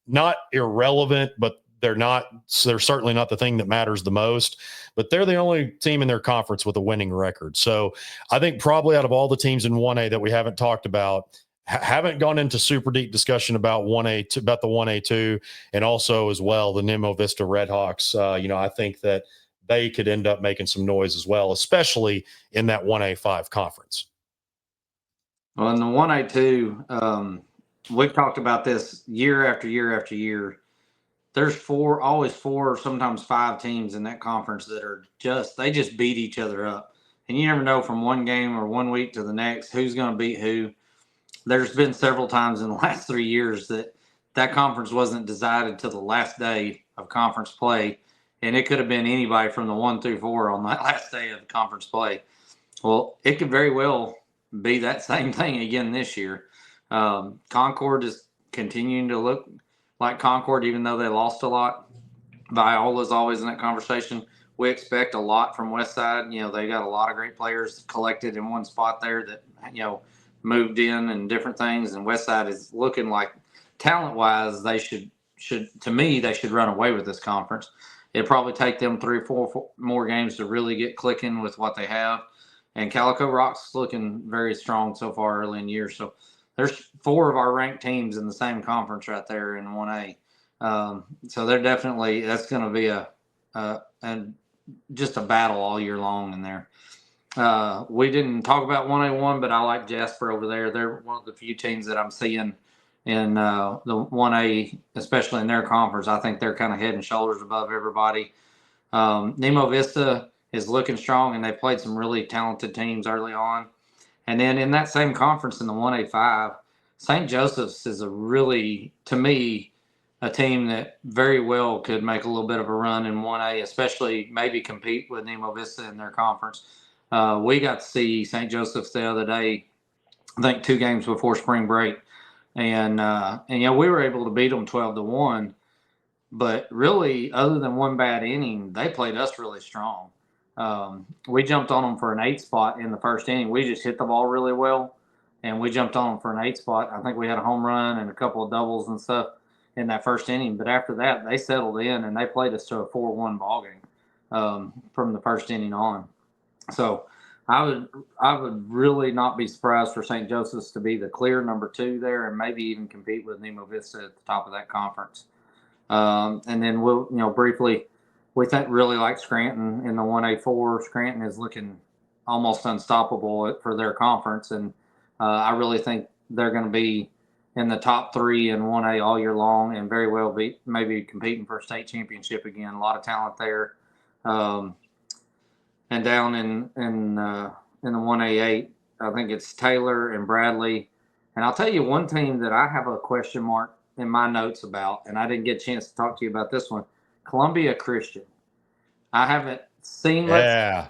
not irrelevant, but they're certainly not the thing that matters the most. But they're the only team in their conference with a winning record. So I think probably out of all the teams in 1A that we haven't talked about, haven't gone into super deep discussion about 1A, about the 1A2, and also as well the Nemo Vista Redhawks. I think that they could end up making some noise as well, especially in that 1A5 conference. Well, in the 1A2, we've talked about this year after year after year. There's always 4, sometimes 5 teams in that conference that are they just beat each other up. And you never know from one game or one week to the next who's going to beat who. There's been several times in the last 3 years that conference wasn't decided till the last day of conference play, and it could have been anybody from the 1 through 4 on that last day of conference play. Well, it could very well be that same thing again this year. Concord is continuing to look like Concord, even though they lost a lot. Viola's always in that conversation. We expect a lot from Westside. They got a lot of great players collected in one spot there that, moved in and different things, and Westside is looking like talent-wise they should to me they should run away with this conference. It'll probably take them 3 or 4 more games to really get clicking with what they have, and Calico Rock's looking very strong so far early in the year. So there's 4 of our ranked teams in the same conference right there in 1A. So they're definitely, that's going to be just a battle all year long in there. We didn't talk about 1A1, but I like Jasper over there. They're one of the few teams that I'm seeing in the 1A, especially in their conference. I think they're kind of head and shoulders above everybody. Nemo Vista is looking strong, and they played some really talented teams early on. And then in that same conference in the 1A5, St. Joseph's is to me, a team that very well could make a little bit of a run in 1A, especially maybe compete with Nemo Vista in their conference. We got to see St. Joseph's the other day, I think 2 games before spring break. And we were able to beat them 12-1. But really, other than one bad inning, they played us really strong. We jumped on them for an 8 spot in the first inning. We just hit the ball really well, and we jumped on them for an 8 spot. I think we had a home run and a couple of doubles and stuff. in that first inning. But after that, they settled in and they played us to a 4-1 ball game from the first inning on. So I would really not be surprised for St. Joseph's to be the clear number 2 there, and maybe even compete with Nemo Vista at the top of that conference. And then we'll, briefly, we think really like Scranton in the 1A4. Scranton is looking almost unstoppable for their conference, and I really think they're going to be in the top 3 in 1A all year long, and very well be maybe competing for a state championship again. A lot of talent there. And down in the 1A8, I think it's Taylor and Bradley. And I'll tell you one team that I have a question mark in my notes about, and I didn't get a chance to talk to you about this one, Columbia Christian. I haven't seen much. Yeah.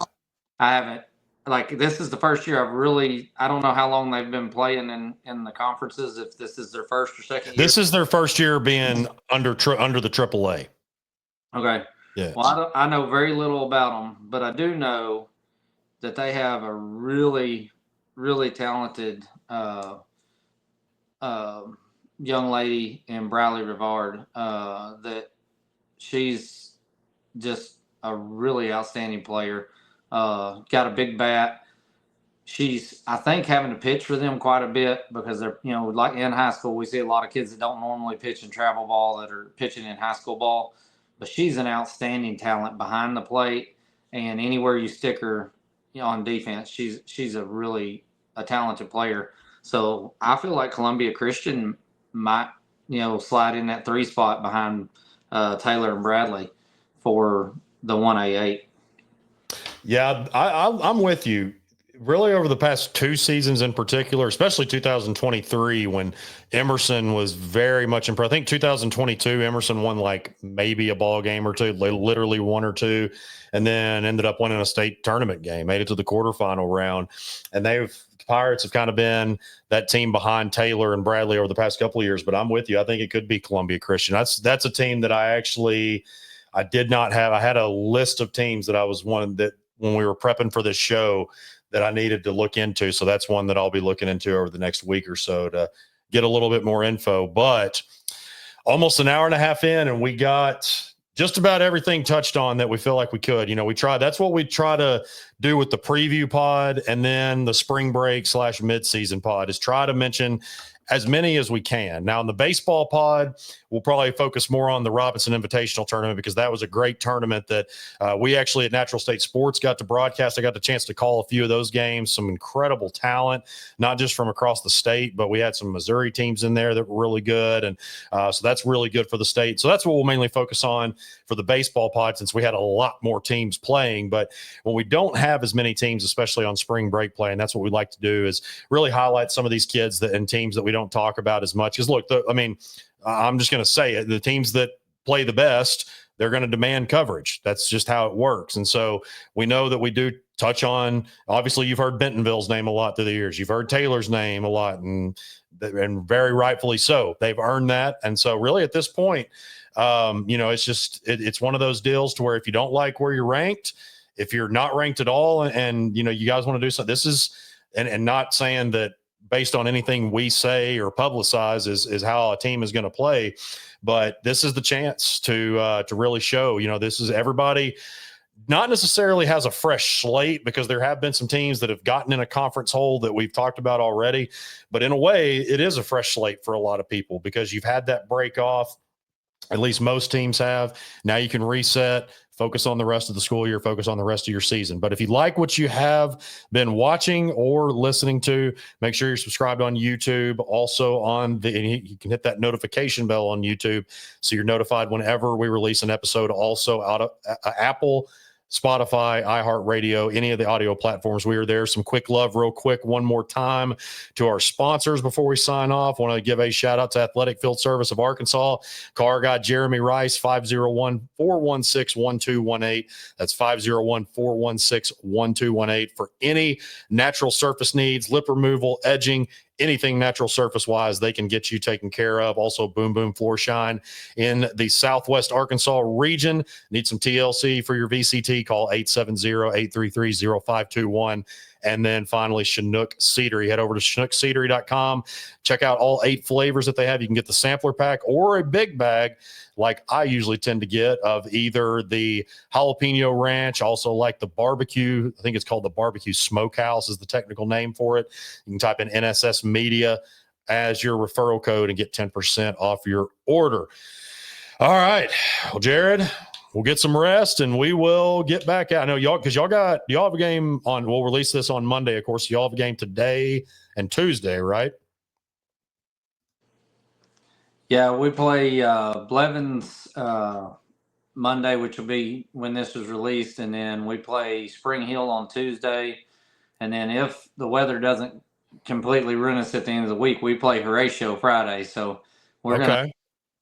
I haven't. Like, this is the first year I don't know how long they've been playing in the conferences, if this is their first or second year. This is their first year being under the AAA. Okay. Yeah. Well, I know very little about them, but I do know that they have a really, really talented young lady in Bradley Rivard that she's just a really outstanding player. Got a big bat. She's, I think, having to pitch for them quite a bit because they're, like in high school, we see a lot of kids that don't normally pitch in travel ball that are pitching in high school ball. But she's an outstanding talent behind the plate, and anywhere you stick her, on defense, she's a talented player. So I feel like Columbia Christian might, slide in that 3 spot behind Taylor and Bradley for the 1A8. Yeah, I'm with you. Really, over the past 2 seasons in particular, especially 2023, when Emerson was very much impressed. I think 2022, Emerson won like maybe a ball game or 2, literally 1 or 2, and then ended up winning a state tournament game, made it to the quarterfinal round. And the Pirates have kind of been that team behind Taylor and Bradley over the past couple of years. But I'm with you. I think it could be Columbia Christian. That's a team that I did not have. I had a list of teams that I was one that when we were prepping for this show that I needed to look into. So that's one that I'll be looking into over the next week or so to get a little bit more info. But almost an hour and a half in, and we got just about everything touched on that we feel like we could. That's what we try to do with the preview pod and then the spring break / midseason pod, is try to mention as many as we can. Now, in the baseball pod, we'll probably focus more on the Robinson Invitational Tournament because that was a great tournament that we actually at Natural State Sports got to broadcast. I got the chance to call a few of those games. Some incredible talent, not just from across the state, but we had some Missouri teams in there that were really good. And so that's really good for the state. So that's what we'll mainly focus on for the baseball pod, since we had a lot more teams playing. But when we don't have as many teams, especially on spring break play, and that's what we like to do, is really highlight some of these kids and teams that we don't talk about as much. Because look, I'm just going to say it. The teams that play the best, they're going to demand coverage. That's just how it works. And so we know that we do touch on, obviously you've heard Bentonville's name a lot through the years. You've heard Taylor's name a lot, and very rightfully so. They've earned that. And so really at this point, it's one of those deals to where if you don't like where you're ranked, if you're not ranked at all, and you guys want to do something, this is, and not saying that based on anything we say or publicize is how a team is going to play, but this is the chance to really show, this is everybody not necessarily has a fresh slate, because there have been some teams that have gotten in a conference hole that we've talked about already, but in a way it is a fresh slate for a lot of people because you've had that break off. At least most teams have. Now you can reset, focus on the rest of the school year, focus on the rest of your season. But if you like what you have been watching or listening to, make sure you're subscribed on YouTube. Also you can hit that notification bell on YouTube so you're notified whenever we release an episode. Also out of Apple, Spotify, iHeartRadio, any of the audio platforms, we are there. Some quick love real quick one more time to our sponsors before we sign off. Want to give a shout out to Athletic Field Service of Arkansas. Call our guy Jeremy Rice, 501-416-1218. That's 501-416-1218 for any natural surface needs, lip removal, edging, anything natural surface wise, they can get you taken care of. Also, Boom Boom Floor Shine in the Southwest Arkansas region. Need some TLC for your VCT? Call 870-833-0521. And then finally, Chinook Cedar. You head over to ChinookCedary.com. Check out all 8 flavors that they have. You can get the sampler pack or a big bag, like I usually tend to get, of either the jalapeno ranch, also like the barbecue. I think it's called the barbecue smokehouse is the technical name for it. You can type in NSS Media as your referral code and get 10% off your order. All right. Well, Jared, we'll get some rest and we will get back out. I know y'all, because y'all have a game on, we'll release this on Monday. Of course, y'all have a game today and Tuesday, right? Yeah, we play Blevins Monday, which will be when this is released, and then we play Spring Hill on Tuesday. And then if the weather doesn't completely ruin us at the end of the week, we play Horatio Friday. So we're going to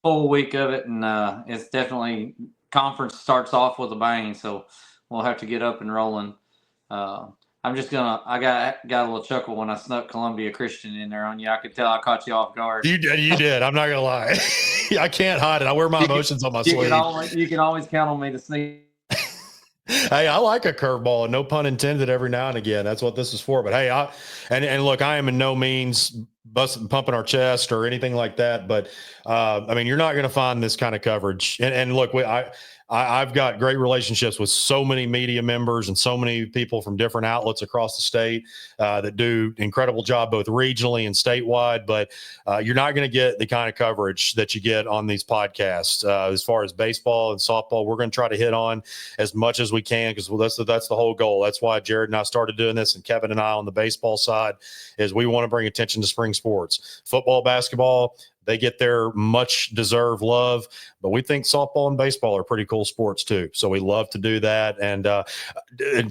full week of it, and it's definitely conference starts off with a bang. So we'll have to get up and rolling. I got a little chuckle when I snuck Columbia Christian in there on you. I could tell I caught you off guard. You did. I'm not gonna lie. I can't hide it. I wear my emotions on my sleeve. You can always count on me to sneak. Hey, I like a curveball, no pun intended, every now and again. That's what this is for. But hey, and look, I am in no means pumping our chest or anything like that. But I mean, you're not going to find this kind of coverage. And look, I've got great relationships with so many media members and so many people from different outlets across the state that do an incredible job both regionally and statewide. But you're not going to get the kind of coverage that you get on these podcasts. As far as baseball and softball, we're going to try to hit on as much as we can because that's the whole goal. That's why Jared and I started doing this, and Kevin and I on the baseball side, is we want to bring attention to spring sports. Football, basketball, they get their much deserved love, but we think softball and baseball are pretty cool sports too. So we love to do that. And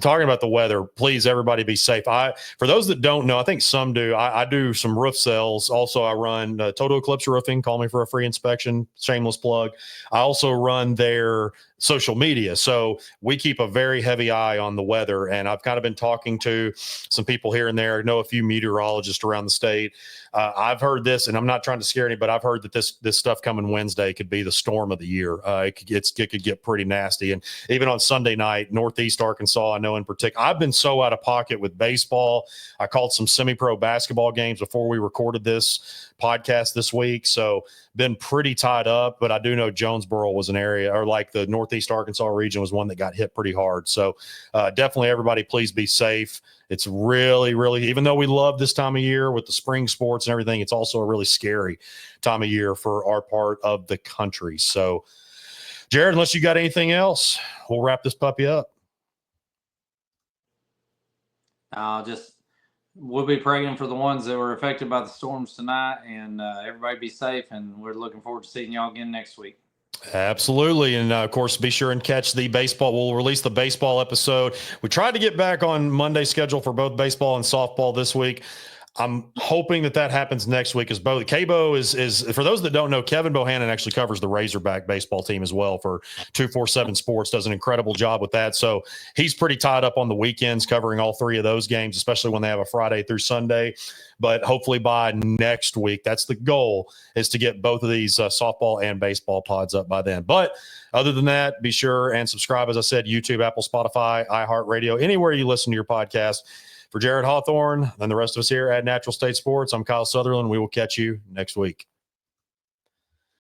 talking about the weather, please, everybody be safe. For those that don't know, I think some do, I do some roof sales. Also, I run Total Eclipse Roofing. Call me for a free inspection. Shameless plug. I also run their social media. So we keep a very heavy eye on the weather. And I've kind of been talking to some people here and there. I know a few meteorologists around the state. I've heard this, and I'm not trying to scare anybody, but I've heard that this stuff coming Wednesday could be the storm of the year. It could get pretty nasty. And even on Sunday night, Northeast Arkansas, I know in particular, I've been so out of pocket with baseball. I called some semi-pro basketball games before we recorded this podcast this week. So been pretty tied up, but I do know Jonesboro was an area, or like the Northeast Arkansas region was one that got hit pretty hard. So definitely everybody, please be safe. It's really, really, even though we love this time of year with the spring sports and everything, it's also a really scary time of year for our part of the country. So, Jared, unless you got anything else, we'll wrap this puppy up. We'll be praying for the ones that were affected by the storms tonight, and everybody be safe. And we're looking forward to seeing y'all again next week. Absolutely. And of course, be sure and catch the baseball. We'll release the baseball episode. We tried to get back on Monday's schedule for both baseball and softball this week. I'm hoping that happens next week, as both Cabo is for those that don't know, Kevin Bohannon actually covers the Razorback baseball team as well for 247 Sports, does an incredible job with that. So he's pretty tied up on the weekends covering all 3 of those games, especially when they have a Friday through Sunday. But hopefully by next week, that's the goal, is to get both of these softball and baseball pods up by then. But other than that, be sure and subscribe, as I said, YouTube, Apple, Spotify, iHeartRadio, anywhere you listen to your podcast. For Jared Hawthorn and the rest of us here at Natural State Sports, I'm Kyle Sutherland. We will catch you next week.